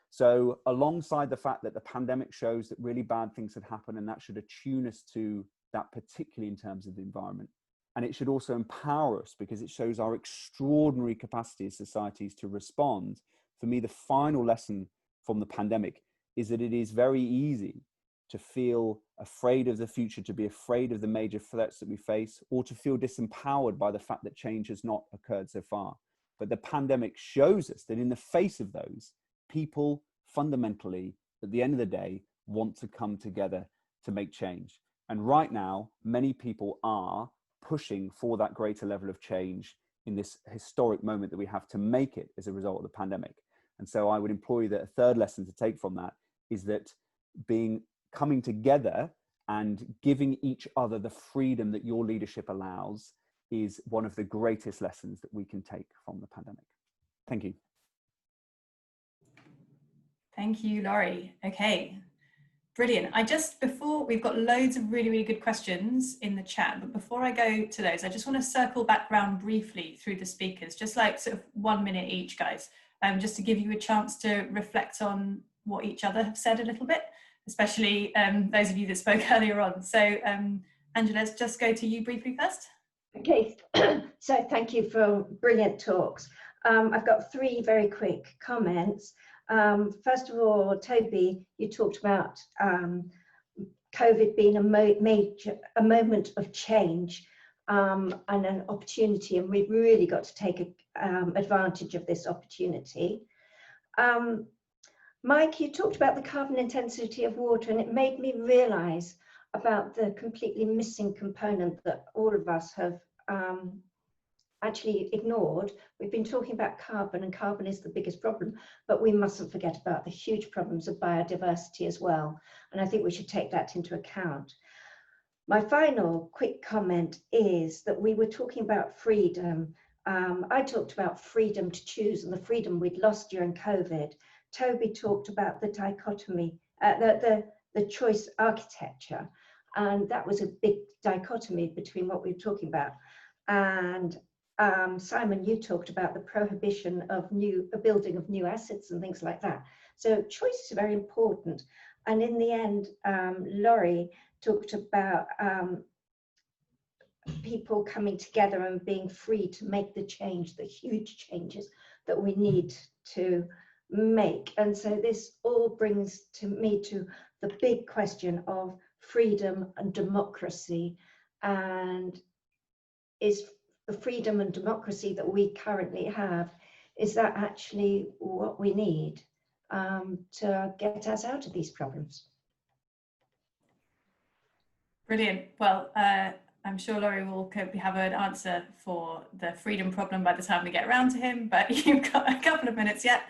So alongside the fact that the pandemic shows that really bad things had happened, and that should attune us to that, particularly in terms of the environment, and it should also empower us because it shows our extraordinary capacity as societies to respond. For me, the final lesson from the pandemic is that it is very easy to feel afraid of the future, to be afraid of the major threats that we face, or to feel disempowered by the fact that change has not occurred so far. But the pandemic shows us that in the face of those, people fundamentally, at the end of the day, want to come together to make change. And right now, many people are pushing for that greater level of change in this historic moment that we have to make it as a result of the pandemic. And so I would implore you that a third lesson to take from that is that coming together and giving each other the freedom that your leadership allows is one of the greatest lessons that we can take from the pandemic. Thank you. Thank you, Laurie. Okay, brilliant. We've got loads of really, really good questions in the chat, but before I go to those, I just want to circle back round briefly through the speakers, just like sort of 1 minute each, guys, just to give you a chance to reflect on what each other have said a little bit, especially those of you that spoke earlier on. So Angela, let's just go to you briefly first. Okay, so thank you for brilliant talks. I've got 3 very quick comments. First of all, Toby, you talked about COVID being a moment of change and an opportunity, and we've really got to take advantage of this opportunity. Mike, you talked about the carbon intensity of water, and it made me realise about the completely missing component that all of us have actually ignored. We've been talking about carbon, and carbon is the biggest problem, but we mustn't forget about the huge problems of biodiversity as well. And I think we should take that into account. My final quick comment is that we were talking about freedom. I talked about freedom to choose and the freedom we'd lost during COVID. Toby talked about the dichotomy, the choice architecture. And that was a big dichotomy between what we were talking about. And Simon, you talked about the prohibition of building of new assets and things like that. So choice is very important. And in the end, Laurie talked about people coming together and being free to make the change, the huge changes that we need to make. And so this all brings me to the big question of freedom and democracy. And is the freedom and democracy that we currently have, is that actually what we need to get us out of these problems? Brilliant. Well, I'm sure Laurie will have an answer for the freedom problem by the time we get around to him, but you've got a couple of minutes yet.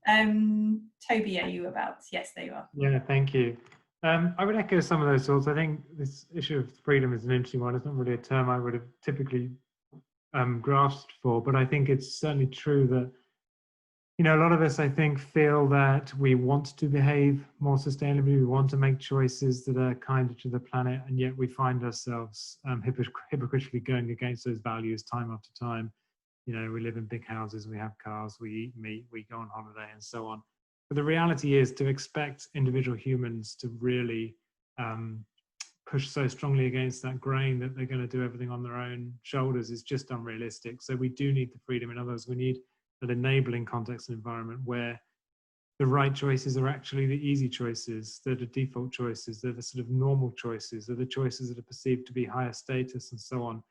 Toby, are you about? Yes, there you are. Yeah, thank you. I would echo some of those thoughts. I think this issue of freedom is an interesting one. It's not really a term I would have typically grasped for, but I think it's certainly true that, you know, a lot of us, I think, feel that we want to behave more sustainably. We want to make choices that are kinder to the planet, and yet we find ourselves hypocritically going against those values time after time. You know, we live in big houses, we have cars, we eat meat, we go on holiday, and so on. But the reality is, to expect individual humans to really push so strongly against that grain that they're going to do everything on their own shoulders is just unrealistic. So we do need the freedom. In other words, we need an enabling context and environment where the right choices are actually the easy choices, they're the default choices, they're the sort of normal choices, they're the choices that are perceived to be higher status and so on.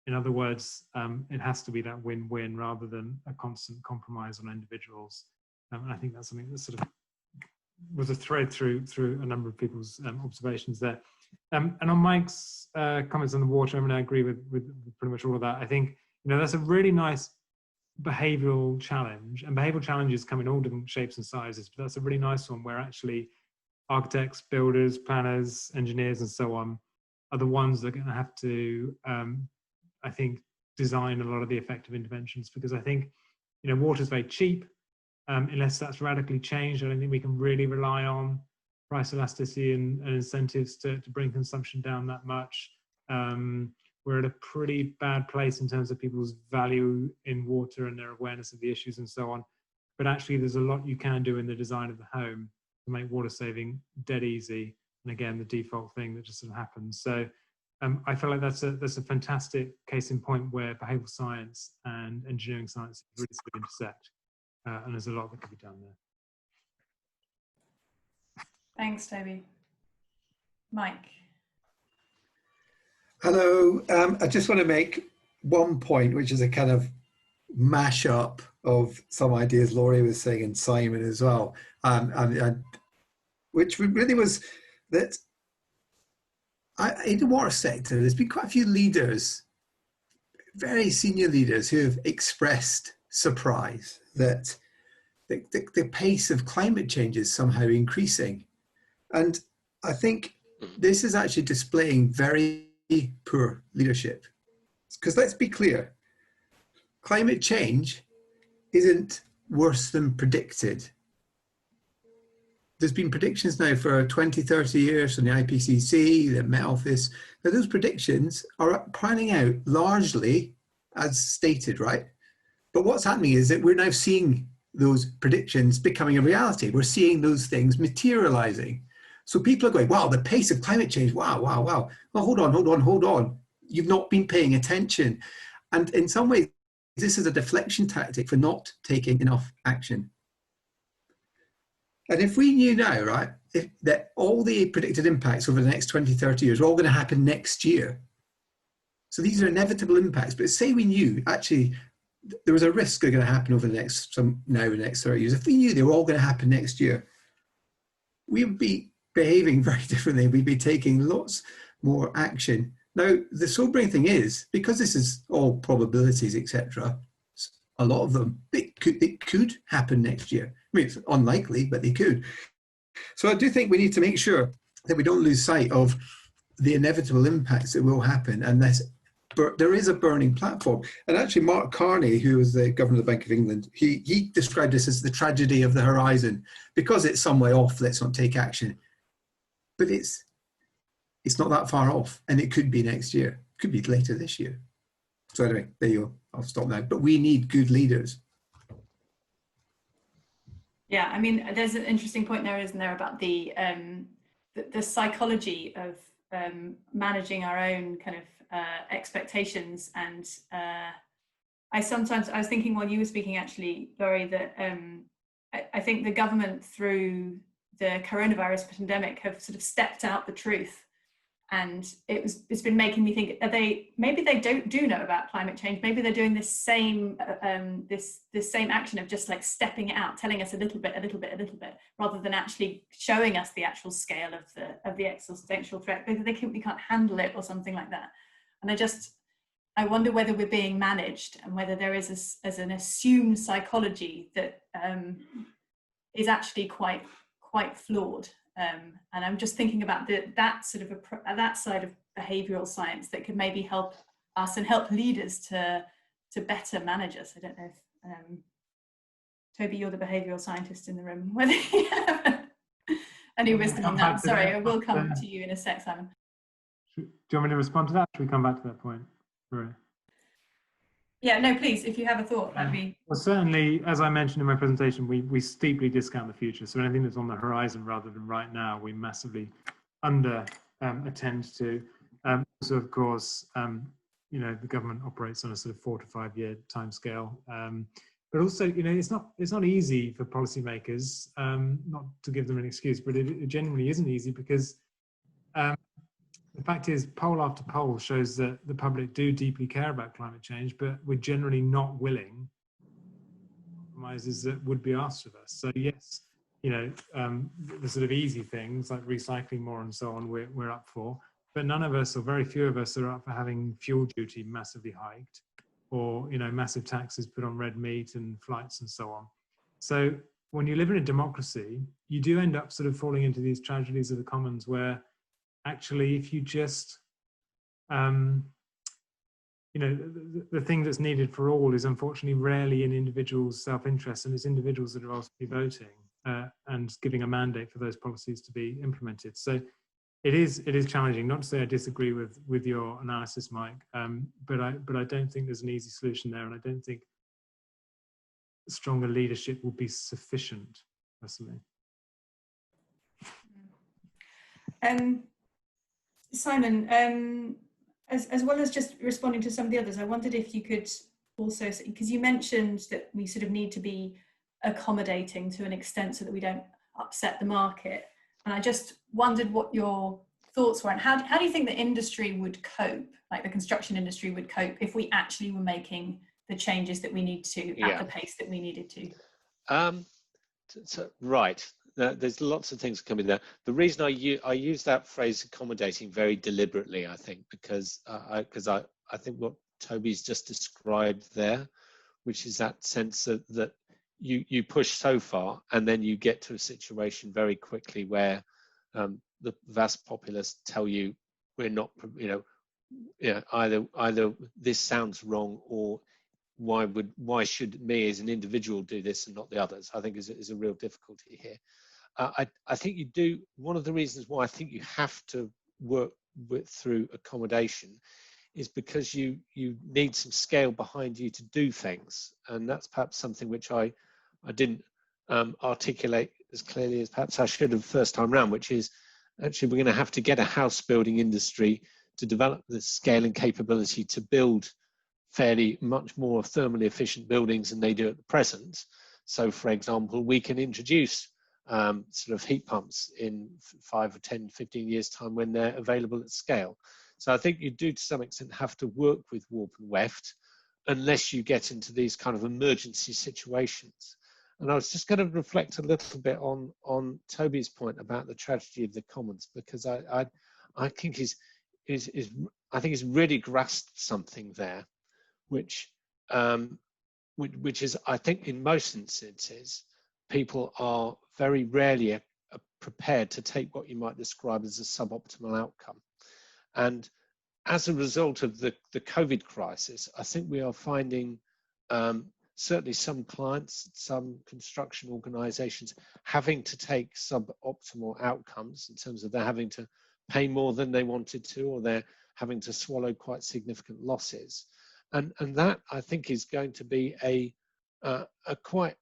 In other words, it has to be that win-win rather than a constant compromise on individuals. And I think that's something that sort of was a thread through a number of people's observations there. And on Mike's comments on the water, I mean, I agree with pretty much all of that. I think, you know, that's a really nice behavioural challenge, and behavioural challenges come in all different shapes and sizes, but that's a really nice one where actually architects, builders, planners, engineers, and so on are the ones that are going to have to, I think, design a lot of the effective interventions, because I think, you know, water is very cheap. Unless that's radically changed, I don't think we can really rely on price elasticity and incentives to bring consumption down that much. We're at a pretty bad place in terms of people's value in water and their awareness of the issues and so on. But actually, there's a lot you can do in the design of the home to make water saving dead easy. And again, the default thing that just sort of happens. So I feel like that's a fantastic case in point where behavioural science and engineering science really sort of intersect. And there's a lot that can be done there. Thanks, Toby. Mike. Hello. I just want to make one point, which is a kind of mashup of some ideas Laurie was saying and Simon as well, which really was that in the water sector, there's been quite a few leaders, very senior leaders, who have expressed surprise that the pace of climate change is somehow increasing. And I think this is actually displaying very poor leadership. Because let's be clear, climate change isn't worse than predicted. There's been predictions now for 20, 30 years from the IPCC, the Met Office. Now those predictions are panning out largely as stated, right? But what's happening is that we're now seeing those predictions becoming a reality. We're seeing those things materializing. So people are going, wow, the pace of climate change, wow, wow, wow. Well, hold on. You've not been paying attention. And in some ways, this is a deflection tactic for not taking enough action. And if we knew now, right, that all the predicted impacts over the next 20, 30 years are all going to happen next year. So these are inevitable impacts. But say we knew, actually, there was a risk going to happen over the next 30 years. If we knew they were all going to happen next year, we would be behaving very differently. We'd be taking lots more action Now, the sobering thing is, because this is all probabilities, etc., a lot of them, it could happen next year. I mean, it's unlikely, but they could. So I do think we need to make sure that we don't lose sight of the inevitable impacts that will happen unless there is a burning platform. And actually, Mark Carney, who was the governor of the Bank of England, he described this as the tragedy of the horizon. Because it's some way off, let's not take action. But it's not that far off, and it could be next year. It could be later this year. So anyway, there you go. I'll stop now. But we need good leaders. Yeah, I mean, there's an interesting point there, isn't there, about the psychology of managing our own kind of expectations. And I was thinking while you were speaking, actually, Laurie, that I think the government through the coronavirus pandemic have sort of stepped out the truth. And it's been making me think, maybe they do know about climate change. Maybe they're doing this same this same action of just like stepping it out, telling us a little bit, rather than actually showing us the actual scale of the existential threat, because they think we can't handle it or something like that. And I wonder whether we're being managed, and whether there is as an assumed psychology that is actually quite flawed. And I'm just thinking about that side of behavioural science that could maybe help us and help leaders to better manage us. I don't know if Toby, you're the behavioural scientist in the room, whether you have any wisdom on that. Sorry, I will come to you in a sec, Simon. Do you want me to respond to that? Should we come back to that point? Right. Yeah, no, please, if you have a thought, that'd be... Well, certainly, as I mentioned in my presentation, we steeply discount the future. So anything that's on the horizon rather than right now, we massively attend to. So, of course, you know, the government operates on a sort of 4 to 5 year timescale. But also, you know, it's not easy for policymakers, not to give them an excuse, but it genuinely isn't easy, because the fact is, poll after poll shows that the public do deeply care about climate change, but we're generally not willing compromises that would be asked of us. So yes, you know, the sort of easy things like recycling more and so on, we're up for, but none of us, or very few of us, are up for having fuel duty massively hiked, or, you know, massive taxes put on red meat and flights and so on. So when you live in a democracy, you do end up sort of falling into these tragedies of the commons, where actually, if you just, you know, the thing that's needed for all is unfortunately rarely in individuals' self-interest, and it's individuals that are ultimately voting and giving a mandate for those policies to be implemented. So it is challenging. Not to say I disagree with your analysis, Mike, but I don't think there's an easy solution there, and I don't think stronger leadership will be sufficient, personally. Simon, as well as just responding to some of the others, I wondered if you could also, because you mentioned that we sort of need to be accommodating to an extent so that we don't upset the market. And I just wondered what your thoughts were, and how do you think the industry would cope, like the construction industry would cope, if we actually were making the changes that we need to at the pace that we needed to? Right. There's lots of things coming there. The reason I use that phrase accommodating very deliberately, I think, because I think what Toby's just described there, which is that sense that you push so far, and then you get to a situation very quickly where the vast populace tell you we're not, either this sounds wrong, or why should me as an individual do this and not the others? I think is a real difficulty here. I think you do. One of the reasons why I think you have to work through accommodation is because you need some scale behind you to do things, and that's perhaps something which I didn't articulate as clearly as perhaps I should have first time round, which is actually we're going to have to get a house building industry to develop the scale and capability to build fairly much more thermally efficient buildings than they do at the present. So, for example, we can introduce sort of heat pumps in 5 or 10, 15 years time when they're available at scale. So I think you do to some extent have to work with warp and weft unless you get into these kind of emergency situations. And I was just going to reflect a little bit on Toby's point about the tragedy of the commons, because I think I think is really grasped something there, which is, I think, in most instances, people are very rarely prepared to take what you might describe as a suboptimal outcome. And as a result of the COVID crisis, I think we are finding certainly some clients, some construction organizations having to take suboptimal outcomes in terms of they're having to pay more than they wanted to, or they're having to swallow quite significant losses. And that, I think, is going to be a quite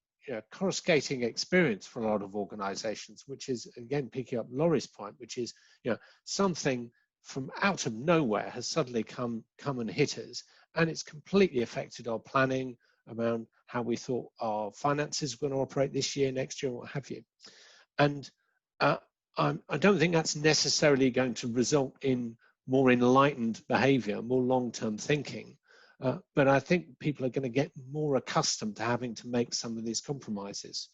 coruscating experience for a lot of organizations, which is, again, picking up Laurie's point, which is, something from out of nowhere has suddenly come and hit us, and it's completely affected our planning around how we thought our finances were going to operate this year, next year, what have you. And I don't think that's necessarily going to result in more enlightened behavior, more long-term thinking. But I think people are going to get more accustomed to having to make some of these compromises.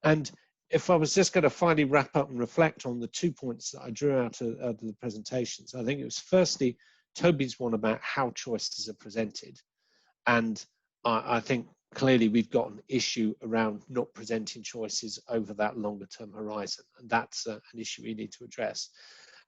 And if I was just going to finally wrap up and reflect on the 2 points that I drew out of the presentations, I think it was firstly Toby's one about how choices are presented. And I think clearly we've got an issue around not presenting choices over that longer term horizon. And that's an issue we need to address.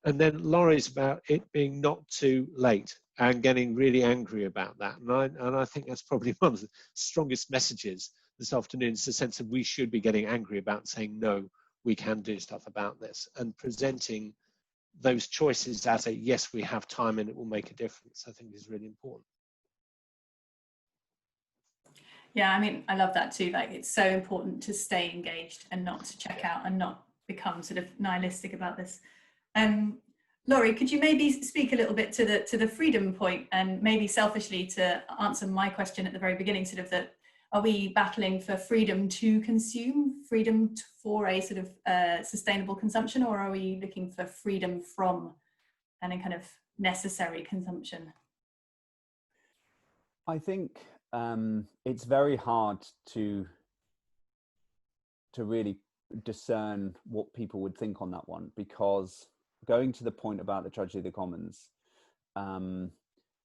And then Laurie's about it being not too late and getting really angry about that. And I think that's probably one of the strongest messages this afternoon, is the sense that we should be getting angry about saying, no, we can do stuff about this, and presenting those choices as a, yes, we have time and it will make a difference, I think is really important. Yeah, I mean, I love that too. Like, it's so important to stay engaged and not to check out and not become sort of nihilistic about this. Laurie, could you maybe speak a little bit to the freedom point, and maybe selfishly to answer my question at the very beginning, sort of that, are we battling for freedom to consume, freedom for a sort of sustainable consumption, or are we looking for freedom from and a kind of necessary consumption? I think it's very hard to really discern what people would think on that one, because going to the point about the tragedy of the commons,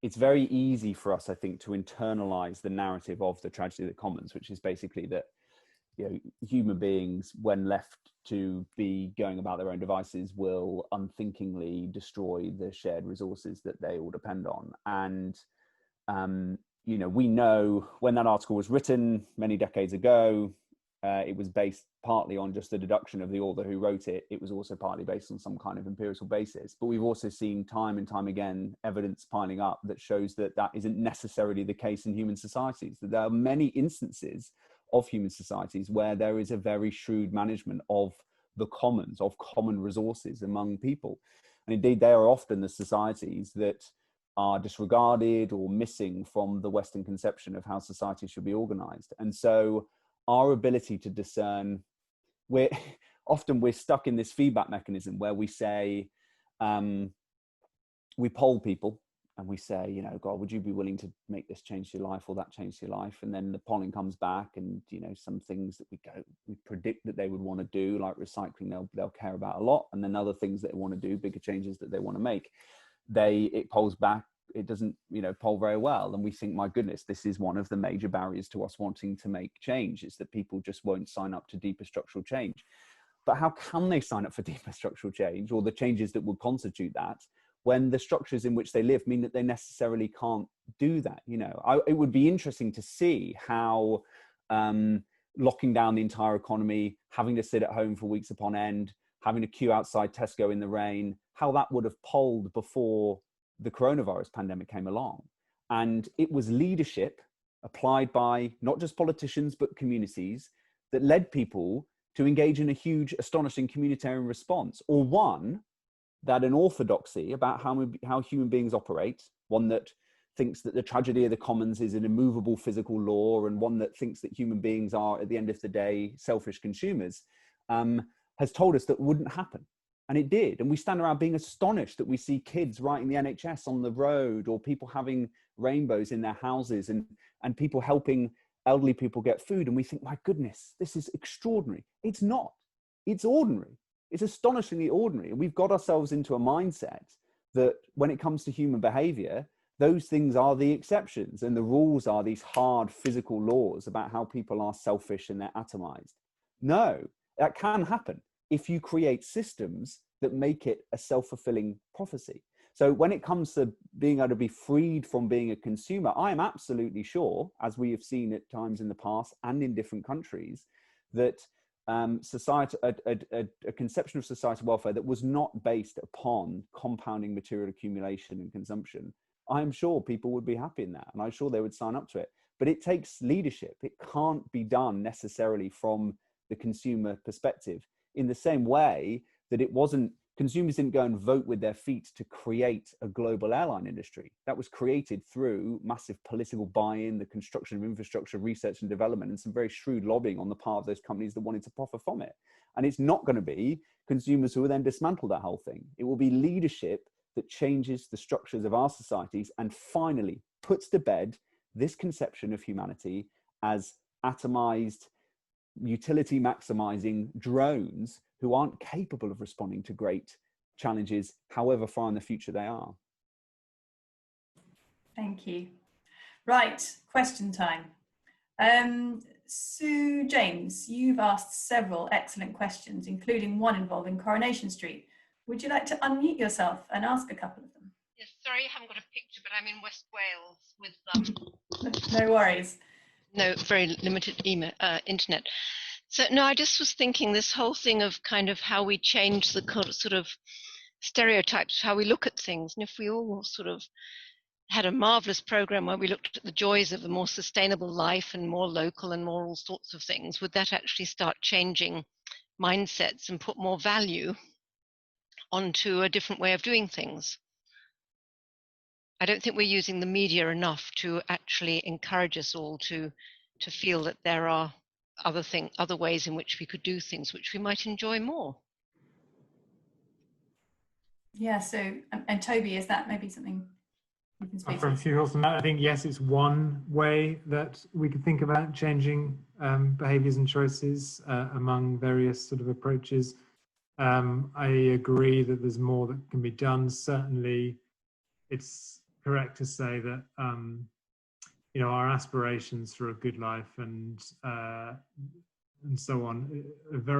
it's very easy for us, I think, to internalize the narrative of the tragedy of the commons, which is basically that human beings, when left to be going about their own devices, will unthinkingly destroy the shared resources that they all depend on. And we know when that article was written many decades ago, it was based partly on just the deduction of the author who wrote it. It was also partly based on some kind of empirical basis. But we've also seen time and time again evidence piling up that shows that that isn't necessarily the case in human societies, that there are many instances of human societies where there is a very shrewd management of the commons, of common resources among people. And indeed, they are often the societies that are disregarded or missing from the Western conception of how society should be organized. And so our ability to discern, we're stuck in this feedback mechanism where we say, we poll people and we say, God, would you be willing to make this change to your life or that change to your life? And then the polling comes back, and some things that we predict that they would want to do, like recycling, they'll care about a lot. And then other things that they want to do, bigger changes that they want to make, it polls back, it doesn't poll very well. And we think, my goodness, this is one of the major barriers to us wanting to make change, is that people just won't sign up to deeper structural change. But how can they sign up for deeper structural change, or the changes that would constitute that, when the structures in which they live mean that they necessarily can't do that? It would be interesting to see how locking down the entire economy, having to sit at home for weeks upon end, having to queue outside Tesco in the rain, how that would have polled before the coronavirus pandemic came along. And it was leadership applied by not just politicians, but communities, that led people to engage in a huge, astonishing communitarian response, or one that an orthodoxy about how human beings operate, one that thinks that the tragedy of the commons is an immovable physical law, and one that thinks that human beings are, at the end of the day, selfish consumers, has told us that wouldn't happen. And it did. And we stand around being astonished that we see kids writing the NHS on the road, or people having rainbows in their houses, and people helping elderly people get food. And we think, my goodness, this is extraordinary. It's not. It's ordinary. It's astonishingly ordinary. And we've got ourselves into a mindset that when it comes to human behavior, those things are the exceptions, and the rules are these hard physical laws about how people are selfish and they're atomized. No, that can happen if you create systems that make it a self-fulfilling prophecy. So when it comes to being able to be freed from being a consumer, I am absolutely sure, as we have seen at times in the past and in different countries, that a conception of societal welfare that was not based upon compounding material accumulation and consumption, I'm sure people would be happy in that, and I'm sure they would sign up to it. But it takes leadership. It can't be done necessarily from the consumer perspective, in the same way that it wasn't, consumers didn't go and vote with their feet to create a global airline industry. That was created through massive political buy-in, the construction of infrastructure, research and development, and some very shrewd lobbying on the part of those companies that wanted to profit from it. And it's not going to be consumers who will then dismantle that whole thing. It will be leadership that changes the structures of our societies and finally puts to bed this conception of humanity as atomized, utility maximizing drones who aren't capable of responding to great challenges, however far in the future they are. Thank you. Right, question time. Sue James, you've asked several excellent questions, including one involving Coronation Street. Would you like to unmute yourself and ask a couple of them? Yes, sorry, I haven't got a picture, but I'm in West Wales with No worries. no, very limited internet. So no, I just was thinking this whole thing of kind of how we change the sort of stereotypes, how we look at things. And if we all sort of had a marvelous program where we looked at the joys of a more sustainable life and more local and more all sorts of things, would that actually start changing mindsets and put more value onto a different way of doing things? I don't think we're using the media enough to actually encourage us all to feel that there are other ways in which we could do things which we might enjoy more. Yeah, so, and Toby, is that maybe something you can speak For a to? few thoughts on that, I think, yes, it's one way that we could think about changing behaviours and choices among various sort of approaches. I agree that there's more that can be done. Certainly, it's correct to say that you know, our aspirations for a good life and so on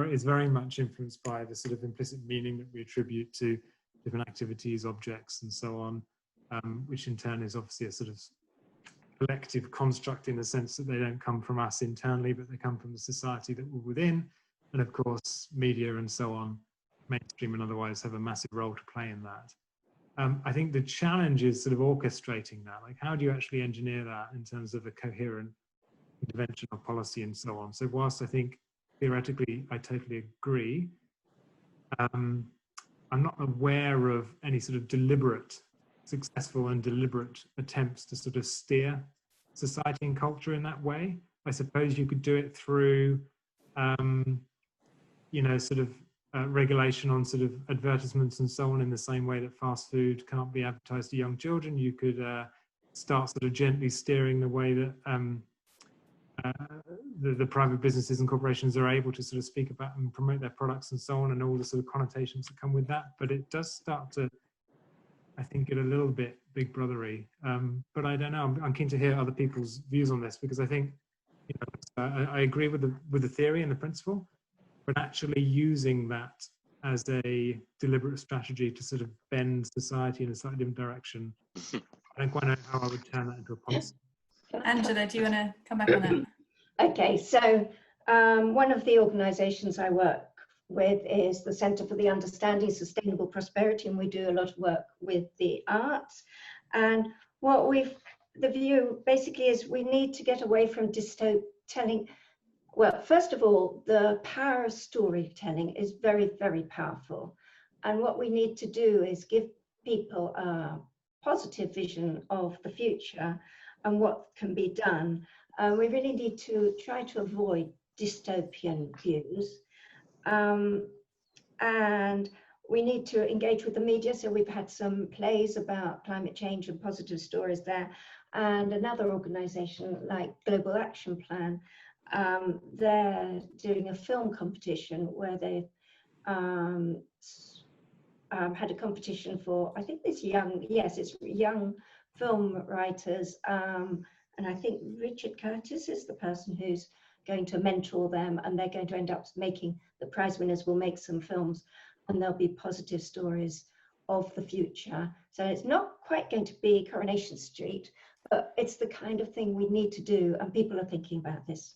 is very much influenced by the sort of implicit meaning that we attribute to different activities, objects, and so on, which in turn is obviously a sort of collective construct in the sense that they don't come from us internally, but they come from the society that we're within. And of course, media and so on, mainstream and otherwise, have a massive role to play in that. I think the challenge is sort of orchestrating that. Like, how do you actually engineer that in terms of a coherent intervention of policy and so on? So whilst I think theoretically I totally agree, I'm not aware of any sort of successful and deliberate attempts to sort of steer society and culture in that way. I suppose you could do it through, you know, sort of regulation on sort of advertisements and so on, in the same way that fast food can't be advertised to young children. You could start sort of gently steering the way that the private businesses and corporations are able to sort of speak about and promote their products and so on, and all the sort of connotations that come with that. But it does start to, I think, get a little bit big brothery. But I don't know. I'm keen to hear other people's views on this, because I think, you know, I agree with the theory and the principle, but actually using that as a deliberate strategy to sort of bend society in a slightly different direction, I don't quite know how I would turn that into a policy. Angela, do you want to come back on that? Okay, so one of the organisations I work with is the Centre for the Understanding of Sustainable Prosperity, and we do a lot of work with the arts. And what the view basically is we need to get away from telling. Well, first of all, the power of storytelling is very, very powerful. And what we need to do is give people a positive vision of the future and what can be done. We really need to try to avoid dystopian views. And we need to engage with the media. So we've had some plays about climate change and positive stories there. And another organization like Global Action Plan, they're doing a film competition where they had a competition for, I think it's young film writers. And I think Richard Curtis is the person who's going to mentor them, and they're going to end up making, the prize winners will make some films, and there'll be positive stories of the future. So it's not quite going to be Coronation Street, but it's the kind of thing we need to do, and people are thinking about this.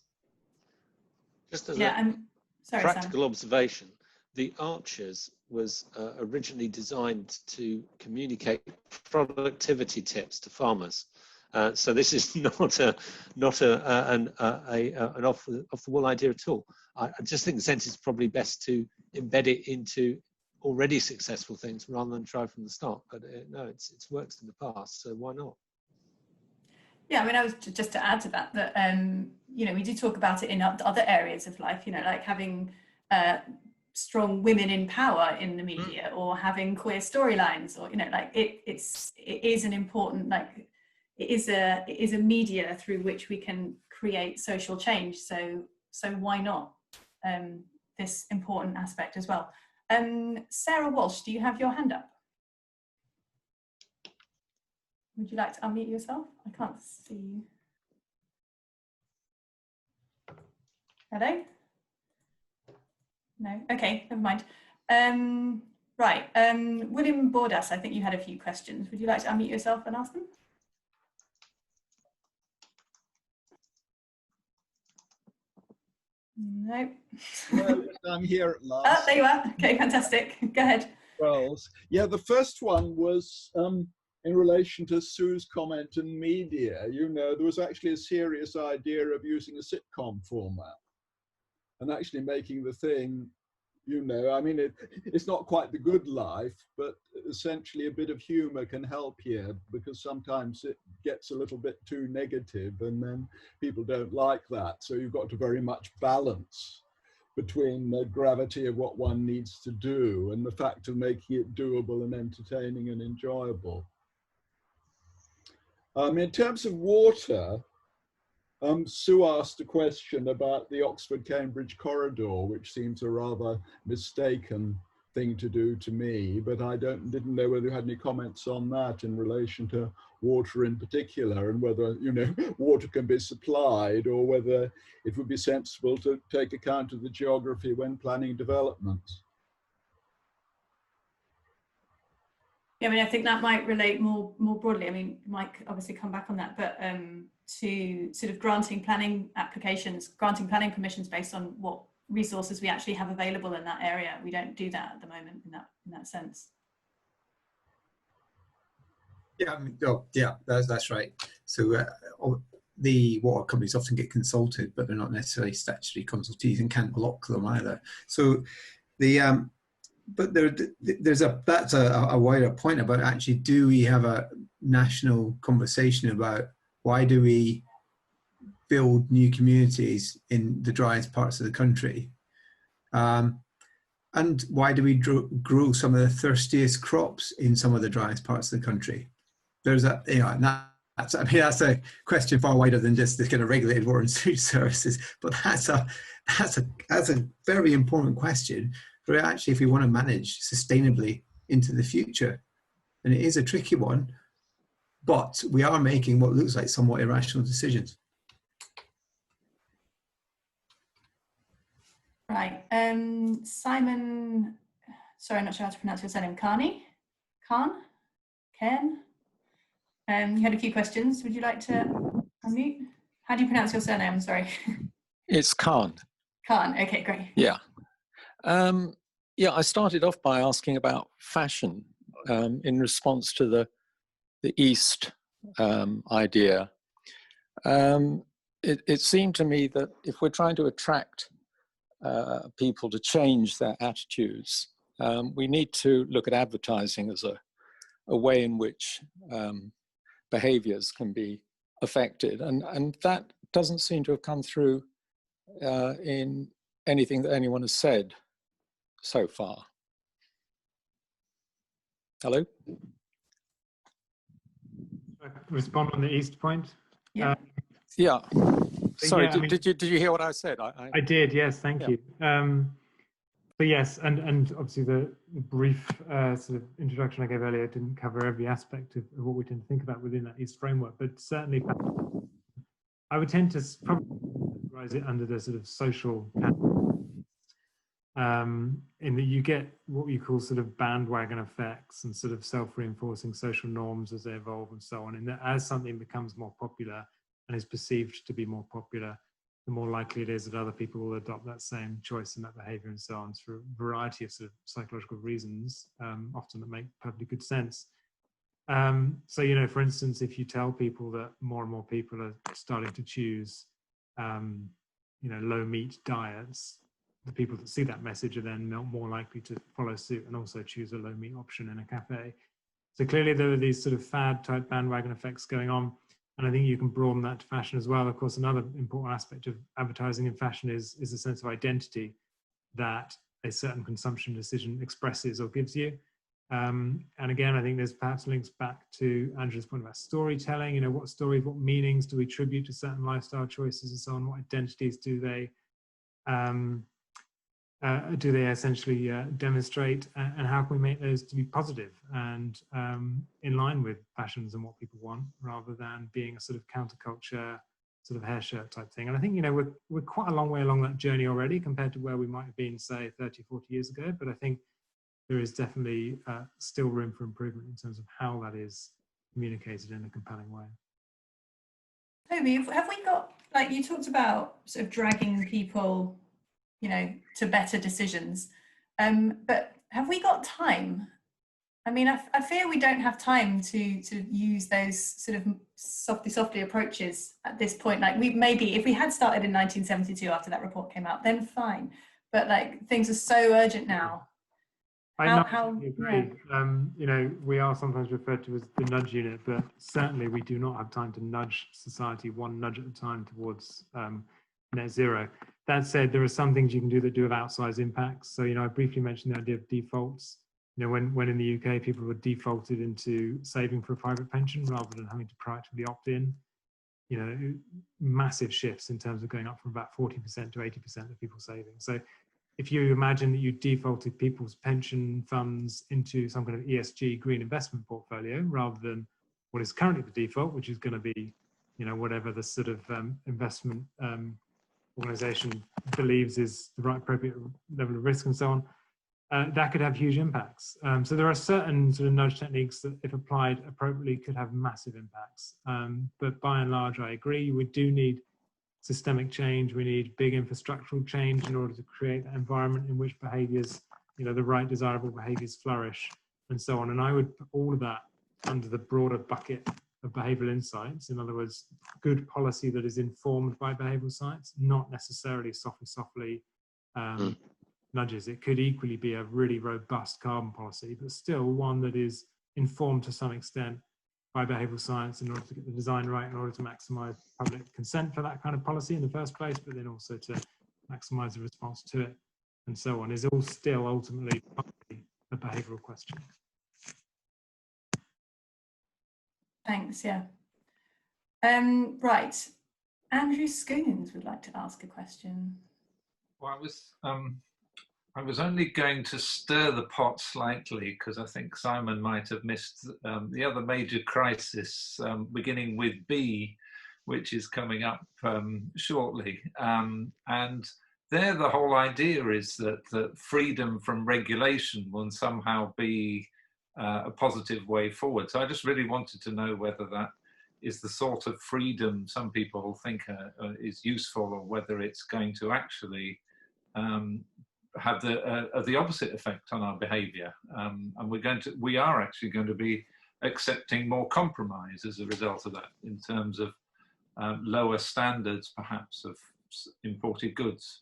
Just as sorry, practical observation, the Archers was originally designed to communicate productivity tips to farmers. So this is not an off the wall idea at all. I just think the sense is probably best to embed it into already successful things rather than try from the start. But no, it's worked in the past, so why not? Yeah, I mean, I was just to add to that, you know, we do talk about it in other areas of life, you know, like having strong women in power in the media, or having queer storylines, or, you know, like it is an important, like, it is a media through which we can create social change. So why not this important aspect as well? Sarah Walsh, do you have your hand up? Would you like to unmute yourself? I can't see you. Hello? No? Okay, never mind. Right, William Bordas, I think you had a few questions. Would you like to unmute yourself and ask them? No. Well, I'm here at last. Oh, there you are. Okay, fantastic. Go ahead. Well, yeah, the first one was in relation to Sue's comment in media. You know, there was actually a serious idea of using a sitcom format and actually making the thing, you know, I mean, it's not quite the good life, but essentially a bit of humor can help here, because sometimes it gets a little bit too negative and then people don't like that. So you've got to very much balance between the gravity of what one needs to do and the fact of making it doable and entertaining and enjoyable. In terms of water, Sue asked a question about the Oxford-Cambridge corridor, which seems a rather mistaken thing to do to me, but I didn't know whether you had any comments on that in relation to water in particular, and whether, you know, water can be supplied, or whether it would be sensible to take account of the geography when planning development. Yeah, I mean, I think that might relate more broadly. I mean, Mike obviously come back on that, but to sort of granting planning applications, granting planning permissions based on what resources we actually have available in that area. We don't do that at the moment in that sense. Yeah, I mean, oh, yeah, that's right. So the water companies often get consulted, but they're not necessarily statutory consultees and can't block them either. So the but that's a wider point about actually, do we have a national conversation about why do we build new communities in the driest parts of the country? And why do we grow some of the thirstiest crops in some of the driest parts of the country? There's a, you know, that's a question far wider than just the kind of regulated water and sewage services, but that's a very important question for actually, if we want to manage sustainably into the future. And it is a tricky one, but we are making what looks like somewhat irrational decisions. Right, Simon, sorry, I'm not sure how to pronounce your surname, Ken? You had a few questions. Would you like to unmute? How do you pronounce your surname? I'm sorry. It's Khan. Khan, okay, great. Yeah. Yeah, I started off by asking about fashion in response to the East idea. It seemed to me that if we're trying to attract people to change their attitudes, we need to look at advertising as a way in which behaviors can be affected. And that doesn't seem to have come through in anything that anyone has said so far. Hello? Respond on the East point? Yeah. Yeah. Sorry, yeah, did you hear what I said? I did, yes, thank you. But yes, and obviously the brief sort of introduction I gave earlier didn't cover every aspect of what we tend to think about within that EAST framework, but certainly I would tend to probably categorize it under the sort of social in that you get what you call sort of bandwagon effects and sort of self-reinforcing social norms as they evolve and so on, and that as something becomes more popular and is perceived to be more popular, the more likely it is that other people will adopt that same choice and that behavior and so on for a variety of sort of psychological reasons, often that make perfectly good sense. So, you know, for instance, if you tell people that more and more people are starting to choose, you know, low meat diets, the people that see that message are then more likely to follow suit and also choose a low meat option in a cafe. So clearly there are these sort of fad type bandwagon effects going on. And I think you can broaden that to fashion as well. Of course, another important aspect of advertising in fashion is a sense of identity that a certain consumption decision expresses or gives you. And again, I think there's perhaps links back to Andrew's point about storytelling. You know, what stories, what meanings do we attribute to certain lifestyle choices and so on? What identities do they essentially demonstrate, and how can we make those to be positive and in line with fashions and what people want, rather than being a sort of counterculture, sort of hair shirt type thing. And I think, you know, we're quite a long way along that journey already compared to where we might have been, say, 30, 40 years ago. But I think there is definitely still room for improvement in terms of how that is communicated in a compelling way. Toby, have we got, like you talked about sort of dragging people, you know, to better decisions, but have we got time? I mean, I fear we don't have time to use those sort of softly approaches at this point. Like, we maybe if we had started in 1972 after that report came out, then fine, but like things are so urgent now. I agree. Yeah. You know, we are sometimes referred to as the nudge unit, but certainly we do not have time to nudge society one nudge at a time towards net zero. That said, there are some things you can do that do have outsized impacts. So, you know, I briefly mentioned the idea of defaults. You know, when in the UK people were defaulted into saving for a private pension rather than having to proactively opt in, you know, massive shifts in terms of going up from about 40% to 80% of people saving. So if you imagine that you defaulted people's pension funds into some kind of ESG green investment portfolio rather than what is currently the default, which is going to be, you know, whatever the sort of investment organization believes is the right appropriate level of risk and so on, that could have huge impacts. So there are certain sort of nudge techniques that, if applied appropriately, could have massive impacts. But by and large, I agree, we do need systemic change. We need big infrastructural change in order to create an environment in which behaviors, you know, the right desirable behaviors flourish and so on. And I would put all of that under the broader bucket of behavioral insights. In other words, good policy that is informed by behavioral science, not necessarily softly nudges. It could equally be a really robust carbon policy, but still one that is informed to some extent by behavioral science in order to get the design right, in order to maximize public consent for that kind of policy in the first place, but then also to maximize the response to it and so on, is all still ultimately a behavioral question. Thanks, yeah. Right, Andrew Scoons would like to ask a question. Well, I was only going to stir the pot slightly because I think Simon might have missed the other major crisis, beginning with B, which is coming up shortly. And there the whole idea is that freedom from regulation will somehow be a positive way forward. So I just really wanted to know whether that is the sort of freedom some people think is useful, or whether it's going to actually have the opposite effect on our behaviour, and we are actually going to be accepting more compromise as a result of that, in terms of lower standards, perhaps, of imported goods.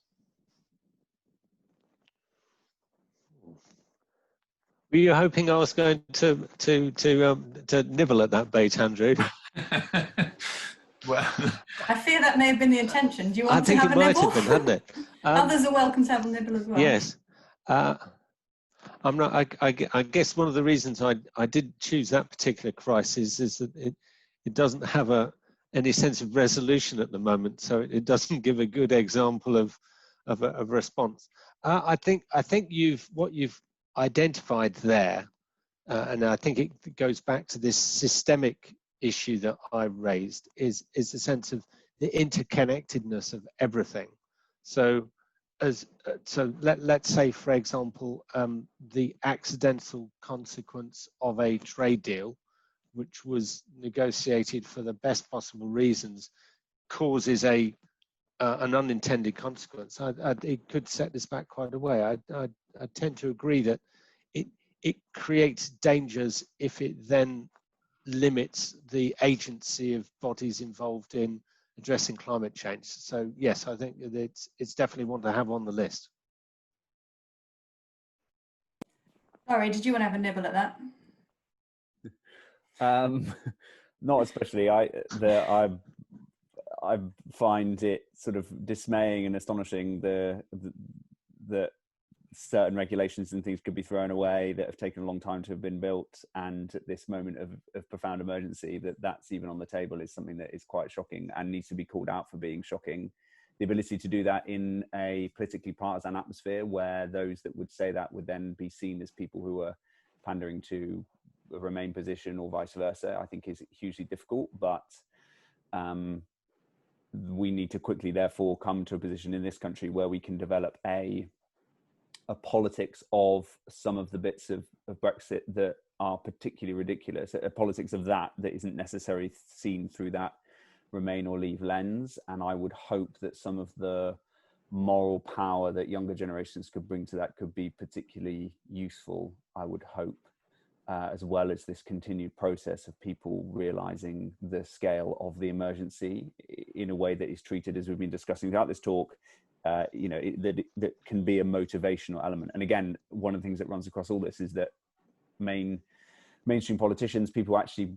Were you hoping I was going to nibble at that bait, Andrew? Well, I fear that may have been the intention. Do you want I to think have it a might nibble? have been, hadn't it? Others are welcome to have a nibble as well. Yes. I'm not. I guess one of the reasons I did choose that particular crisis is that it doesn't have any sense of resolution at the moment, so it doesn't give a good example of a response. I think what you've identified there, and I think it goes back to this systemic issue that I raised, is the sense of the interconnectedness of everything. So let's say, for example, the accidental consequence of a trade deal, which was negotiated for the best possible reasons, causes an unintended consequence. It could set this back quite a way. I tend to agree that it creates dangers if it then limits the agency of bodies involved in addressing climate change. So yes, I think it's definitely one to have on the list. Sorry, did you want to have a nibble at that? Not especially. I find it sort of dismaying and astonishing that certain regulations and things could be thrown away that have taken a long time to have been built, and at this moment of profound emergency that's even on the table is something that is quite shocking and needs to be called out for being shocking. The ability to do that in a politically partisan atmosphere where those that would say that would then be seen as people who are pandering to a Remain position or vice versa, I think is hugely difficult. But we need to quickly therefore come to a position in this country where we can develop a politics of some of the bits of Brexit that are particularly ridiculous, a politics of that isn't necessarily seen through that Remain or Leave lens. And I would hope that some of the moral power that younger generations could bring to that could be particularly useful, I would hope, as well as this continued process of people realizing the scale of the emergency in a way that is treated, as we've been discussing throughout this talk, that can be a motivational element. And again, one of the things that runs across all this is that mainstream politicians, people actually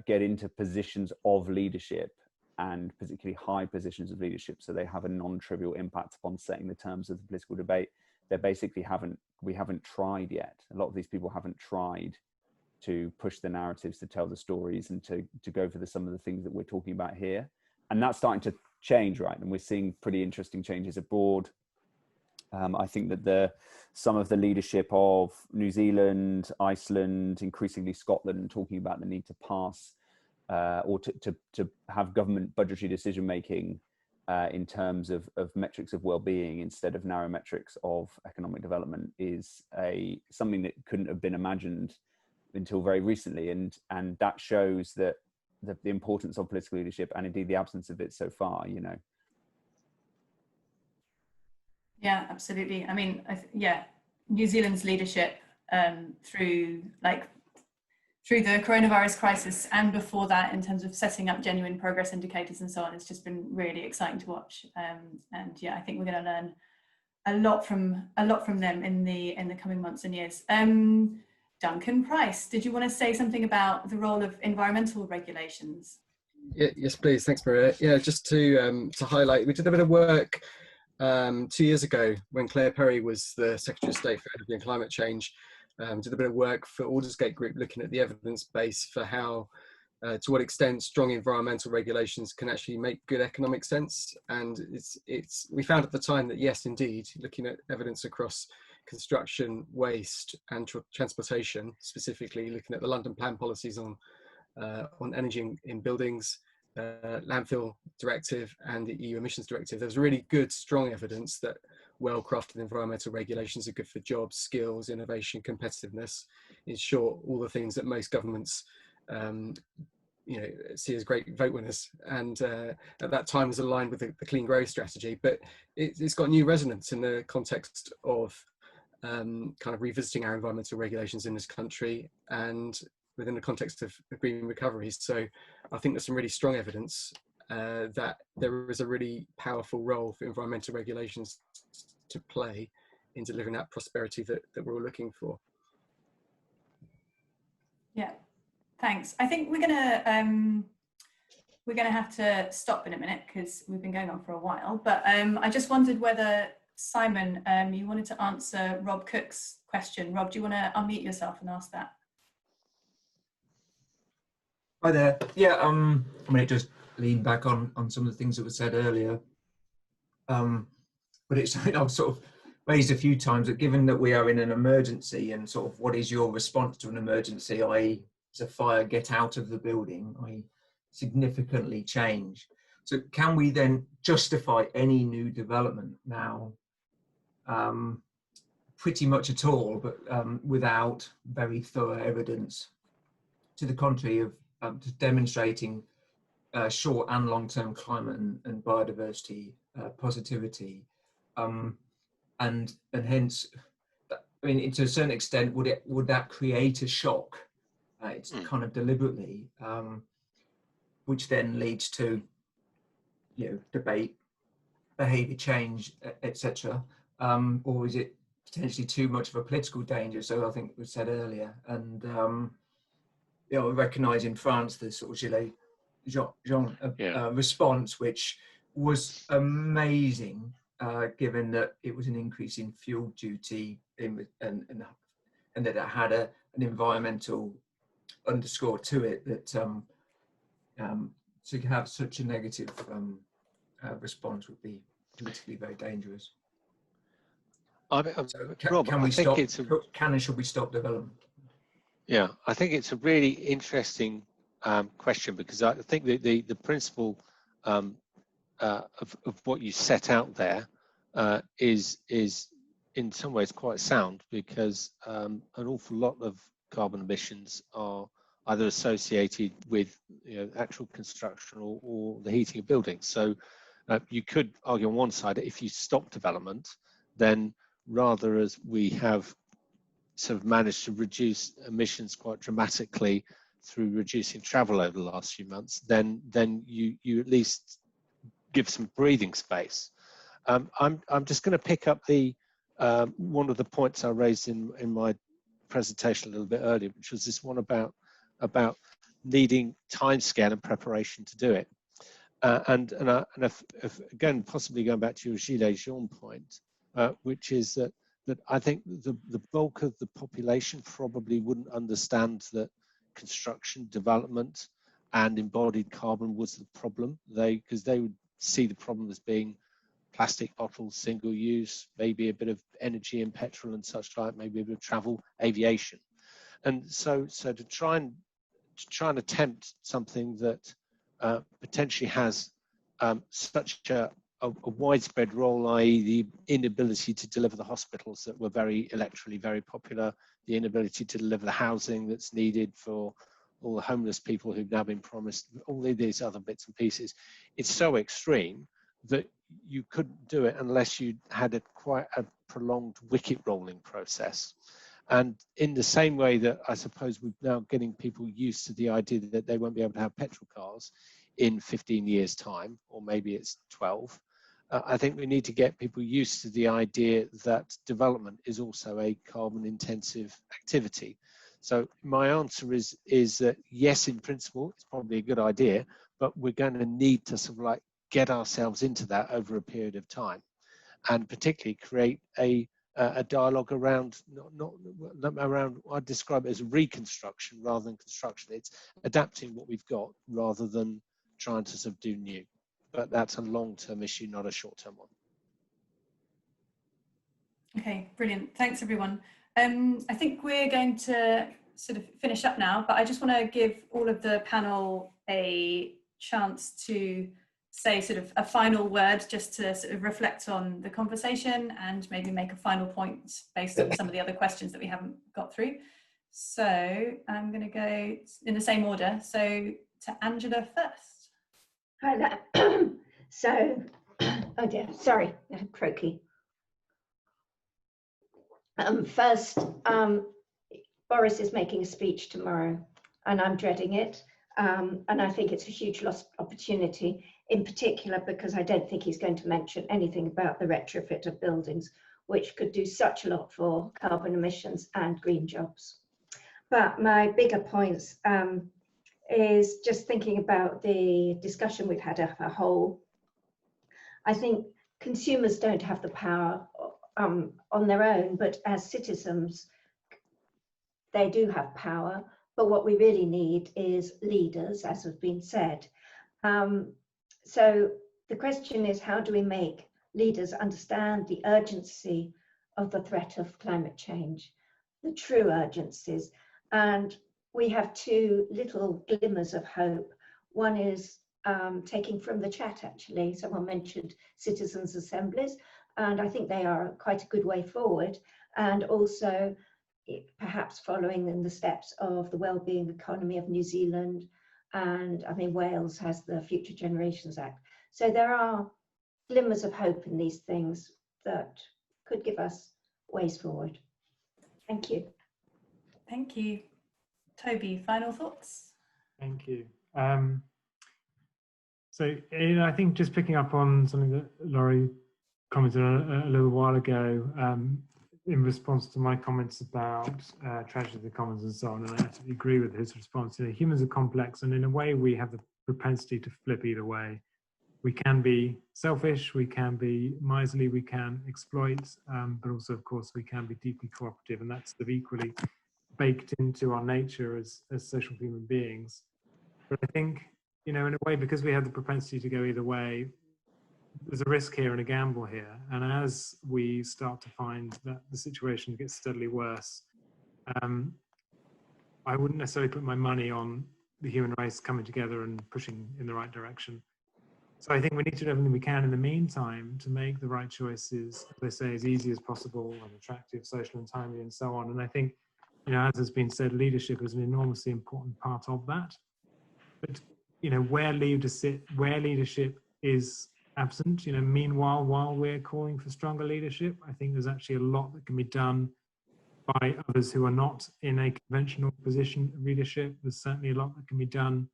get into positions of leadership, and particularly high positions of leadership, so they have a non-trivial impact upon setting the terms of the political debate. We haven't tried yet. A lot of these people haven't tried to push the narratives, to tell the stories, and to go for some of the things that we're talking about here. And that's starting to change, right? And we're seeing pretty interesting changes abroad. I think that some of the leadership of New Zealand, Iceland, increasingly Scotland, talking about the need to pass or to have government budgetary decision making in terms of metrics of well-being instead of narrow metrics of economic development is something that couldn't have been imagined until very recently, and that shows that the importance of political leadership, and indeed the absence of it so far, Yeah, absolutely. I mean, New Zealand's leadership through the coronavirus crisis and before that, in terms of setting up genuine progress indicators and so on, it's just been really exciting to watch. And yeah, I think we're going to learn a lot from them in the coming months and years. Duncan Price, did you want to say something about the role of environmental regulations? Yeah, yes, please. Thanks, Maria. Yeah, just to highlight, we did a bit of work 2 years ago when Claire Perry was the Secretary of State for Energy and Climate Change. Did a bit of work for Aldersgate Group looking at the evidence base for how, to what extent strong environmental regulations can actually make good economic sense. And we found at the time that yes, indeed, looking at evidence across construction, waste and transportation, specifically looking at the London plan policies on energy in buildings, landfill directive and the EU emissions directive, there's really good, strong evidence that well-crafted environmental regulations are good for jobs, skills, innovation, competitiveness. In short, all the things that most governments see as great vote winners, and at that time was aligned with the clean growth strategy. But it's got new resonance in the context of kind of revisiting our environmental regulations in this country and within the context of green recovery. So I think there's some really strong evidence that there is a really powerful role for environmental regulations to play in delivering that prosperity that we're all looking for. Yeah, thanks. I think we're gonna have to stop in a minute because we've been going on for a while. But I just wondered whether Simon, you wanted to answer Rob Cook's question. Rob, do you want to unmute yourself and ask that? Hi there. Yeah, I mean, it just lean back on some of the things that were said earlier. But it's something I've sort of raised a few times that given that we are in an emergency and sort of what is your response to an emergency, i.e. it's a fire, get out of the building, i.e. significantly change. So can we then justify any new development now? Pretty much at all, but without very thorough evidence to the contrary of demonstrating short and long-term climate and biodiversity positivity, and hence, I mean, to a certain extent, would that create a shock? It's kind of deliberately, which then leads to, you know, debate, behaviour change, etc. Or is it potentially too much of a political danger? So I think we said earlier, and you know, recognise in France the sort of Gilets jaunes response, which was amazing, given that it was an increase in fuel duty and that it had an environmental underscore to it, that to have such a negative response would be politically very dangerous. So can we stop? Can and should we stop development? Yeah, I think it's a really interesting question, because I think the principle of what you set out there is in some ways quite sound, because an awful lot of carbon emissions are either associated with, you know, actual construction or the heating of buildings. So you could argue on one side, if you stop development, then rather, as we have sort of managed to reduce emissions quite dramatically through reducing travel over the last few months, then you at least give some breathing space. I'm just going to pick up the one of the points I raised in my presentation a little bit earlier, which was this one about needing timescale and preparation to do it. And if again, possibly going back to your Gilets jaunes point, which is that I think the bulk of the population probably wouldn't understand that construction, development, and embodied carbon was the problem. Because they would see the problem as being plastic bottles, single use, maybe a bit of energy and petrol and such like, maybe a bit of travel, aviation. And so to try and attempt something that potentially has such a widespread role, i.e. the inability to deliver the hospitals that were electorally very popular, the inability to deliver the housing that's needed for all the homeless people who've now been promised, all these other bits and pieces. It's so extreme that you couldn't do it unless you had quite a prolonged wicket rolling process. And in the same way that I suppose we're now getting people used to the idea that they won't be able to have petrol cars in 15 years' time, or maybe it's 12, I think we need to get people used to the idea that development is also a carbon intensive activity. So my answer is that yes, in principle, it's probably a good idea, but we're going to need to sort of like get ourselves into that over a period of time, and particularly create a dialogue around around, I'd describe it as reconstruction rather than construction. It's adapting what we've got rather than trying to sort of do new. But that's a long-term issue, not a short-term one. Okay, brilliant. Thanks, everyone. I think we're going to sort of finish up now, but I just want to give all of the panel a chance to say sort of a final word, just to sort of reflect on the conversation and maybe make a final point based on some of the other questions that we haven't got through. So I'm going to go in the same order. So to Angela first. Hi there. So, oh dear, sorry, croaky. First, Boris is making a speech tomorrow, and I'm dreading it. And I think it's a huge lost opportunity, in particular because I don't think he's going to mention anything about the retrofit of buildings, which could do such a lot for carbon emissions and green jobs. But my bigger points is just thinking about the discussion we've had as a whole. I think consumers don't have the power on their own, but as citizens, they do have power. But what we really need is leaders, as has been said. So the question is, how do we make leaders understand the urgency of the threat of climate change, the true urgencies. And we have two little glimmers of hope. One is taking from the chat, actually. Someone mentioned citizens' assemblies, and I think they are quite a good way forward. And also, perhaps following in the steps of the wellbeing economy of New Zealand, and I mean, Wales has the Future Generations Act. So there are glimmers of hope in these things that could give us ways forward. Thank you. Thank you. Toby, final thoughts? Thank you. So, I think just picking up on something that Laurie commented on a little while ago, in response to my comments about tragedy of the commons and so on, and I absolutely agree with his response. Humans are complex, and in a way we have the propensity to flip either way. We can be selfish, we can be miserly, we can exploit, but also, of course, we can be deeply cooperative, and that's sort of equally baked into our nature as social human beings. But I think, in a way, because we have the propensity to go either way, there's a risk here and a gamble here. And as we start to find that the situation gets steadily worse, I wouldn't necessarily put my money on the human race coming together and pushing in the right direction. So I think we need to do everything we can in the meantime to make the right choices, as I say, as easy as possible and attractive, social and timely and so on. And I think, as has been said, leadership is an enormously important part of that. But, where leadership is absent, meanwhile, while we're calling for stronger leadership, I think there's actually a lot that can be done by others who are not in a conventional position of leadership. There's certainly a lot that can be done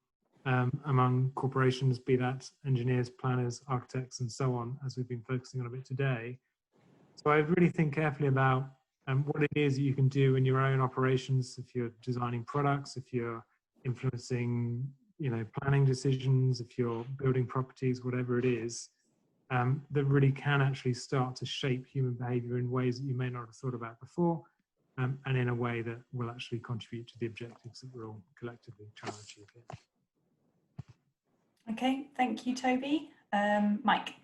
among corporations, be that engineers, planners, architects, and so on, as we've been focusing on a bit today. So I really think carefully about what it is that you can do in your own operations, if you're designing products, if you're influencing, planning decisions, if you're building properties, whatever it is, that really can actually start to shape human behavior in ways that you may not have thought about before, and in a way that will actually contribute to the objectives that we're all collectively trying to achieve here. Okay, thank you, Toby. Mike.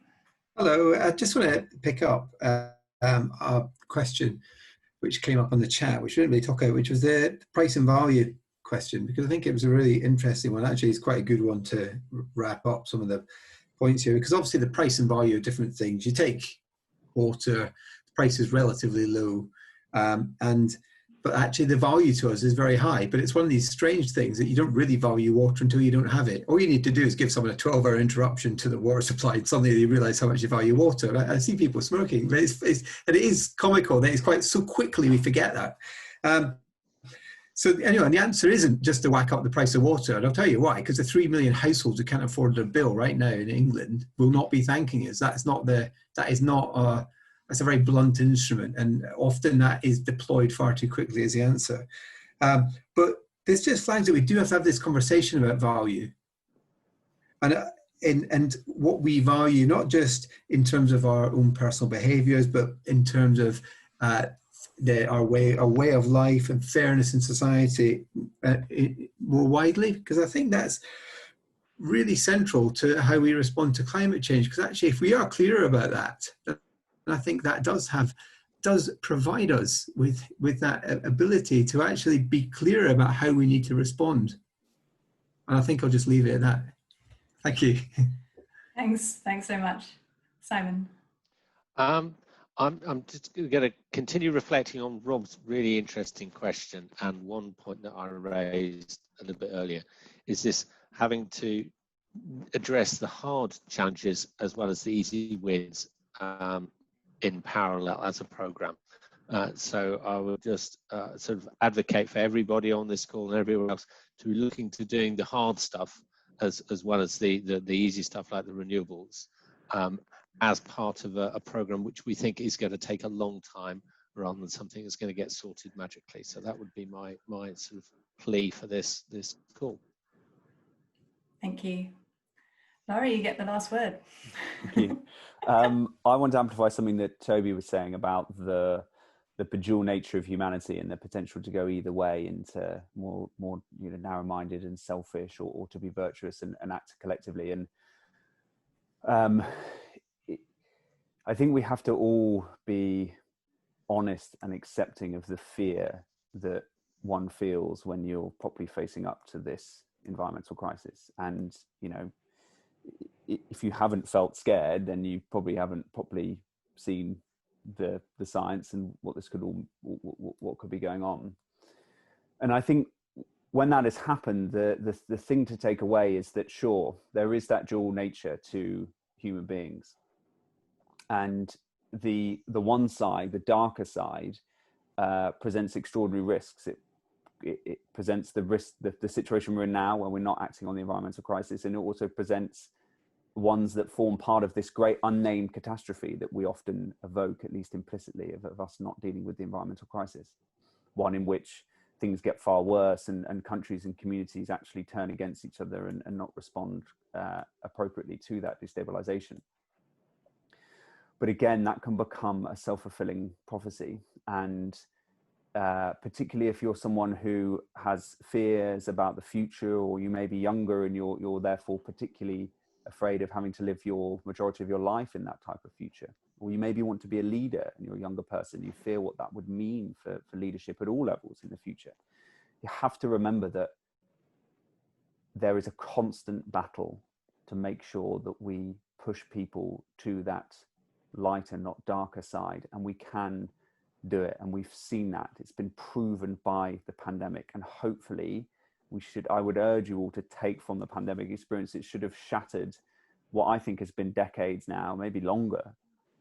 Hello, I just want to pick up our question which came up on the chat, which we didn't really talk about, which was the price and value question, because I think it was a really interesting one. Actually, it's quite a good one to wrap up some of the points here, because obviously the price and value are different things. You take water, the price is relatively low, but actually the value to us is very high. But it's one of these strange things that you don't really value water until you don't have it. All you need to do is give someone a 12-hour interruption to the water supply, and suddenly they realize how much you value water. I see people smoking, but it is comical that it's quite so quickly we forget that. So anyway, the answer isn't just to whack up the price of water, and I'll tell you why. Because the 3 million households who can't afford their bill right now in England will not be thanking us. That's a very blunt instrument, and often that is deployed far too quickly as the answer. But this just flags that we do have to have this conversation about value, and what we value, not just in terms of our own personal behaviours, but in terms of our way of life and fairness in society more widely, because I think that's really central to how we respond to climate change. Because actually, if we are clearer about that, I think that does provide us with that ability to actually be clearer about how we need to respond. And I think I'll just leave it at that. Thank you. Thanks so much. Simon. I'm just going to continue reflecting on Rob's really interesting question, and one point that I raised a little bit earlier is this having to address the hard challenges as well as the easy wins in parallel as a program. So I would just sort of advocate for everybody on this call and everyone else to be looking to doing the hard stuff as well as the easy stuff like the renewables, as part of a program which we think is going to take a long time rather than something that's going to get sorted magically. So that would be my sort of plea for this call. Thank you. Laurie, you get the last word. Thank you. I want to amplify something that Toby was saying about the bejeweled nature of humanity and the potential to go either way into more narrow-minded and selfish, or to be virtuous and act collectively. And I think we have to all be honest and accepting of the fear that one feels when you're properly facing up to this environmental crisis. And, you know, if you haven't felt scared, then you probably haven't properly seen the science and what this could all, what could be going on. And I think when that has happened, the thing to take away is that, sure, there is that dual nature to human beings. And the one side, the darker side, presents extraordinary risks. It presents the risk, the situation we're in now, where we're not acting on the environmental crisis, and it also presents ones that form part of this great unnamed catastrophe that we often evoke, at least implicitly, of us not dealing with the environmental crisis. One in which things get far worse, and countries and communities actually turn against each other and not respond appropriately to that destabilization. But again, that can become a self-fulfilling prophecy. And particularly if you're someone who has fears about the future, or you may be younger and you're therefore particularly afraid of having to live your majority of your life in that type of future. Or you maybe want to be a leader and you're a younger person, you fear what that would mean for leadership at all levels in the future. You have to remember that there is a constant battle to make sure that we push people to that lighter, not darker side, and we can do it. And we've seen that. It's been proven by the pandemic, and hopefully I would urge you all to take from the pandemic experience, it should have shattered what I think has been decades now, maybe longer,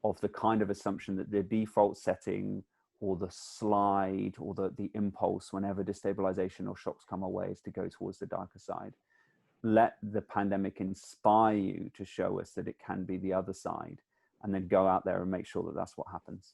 of the kind of assumption that the default setting or the slide or the impulse whenever destabilization or shocks come our way is to go towards the darker side. Let the pandemic inspire you to show us that it can be the other side, and then go out there and make sure that that's what happens.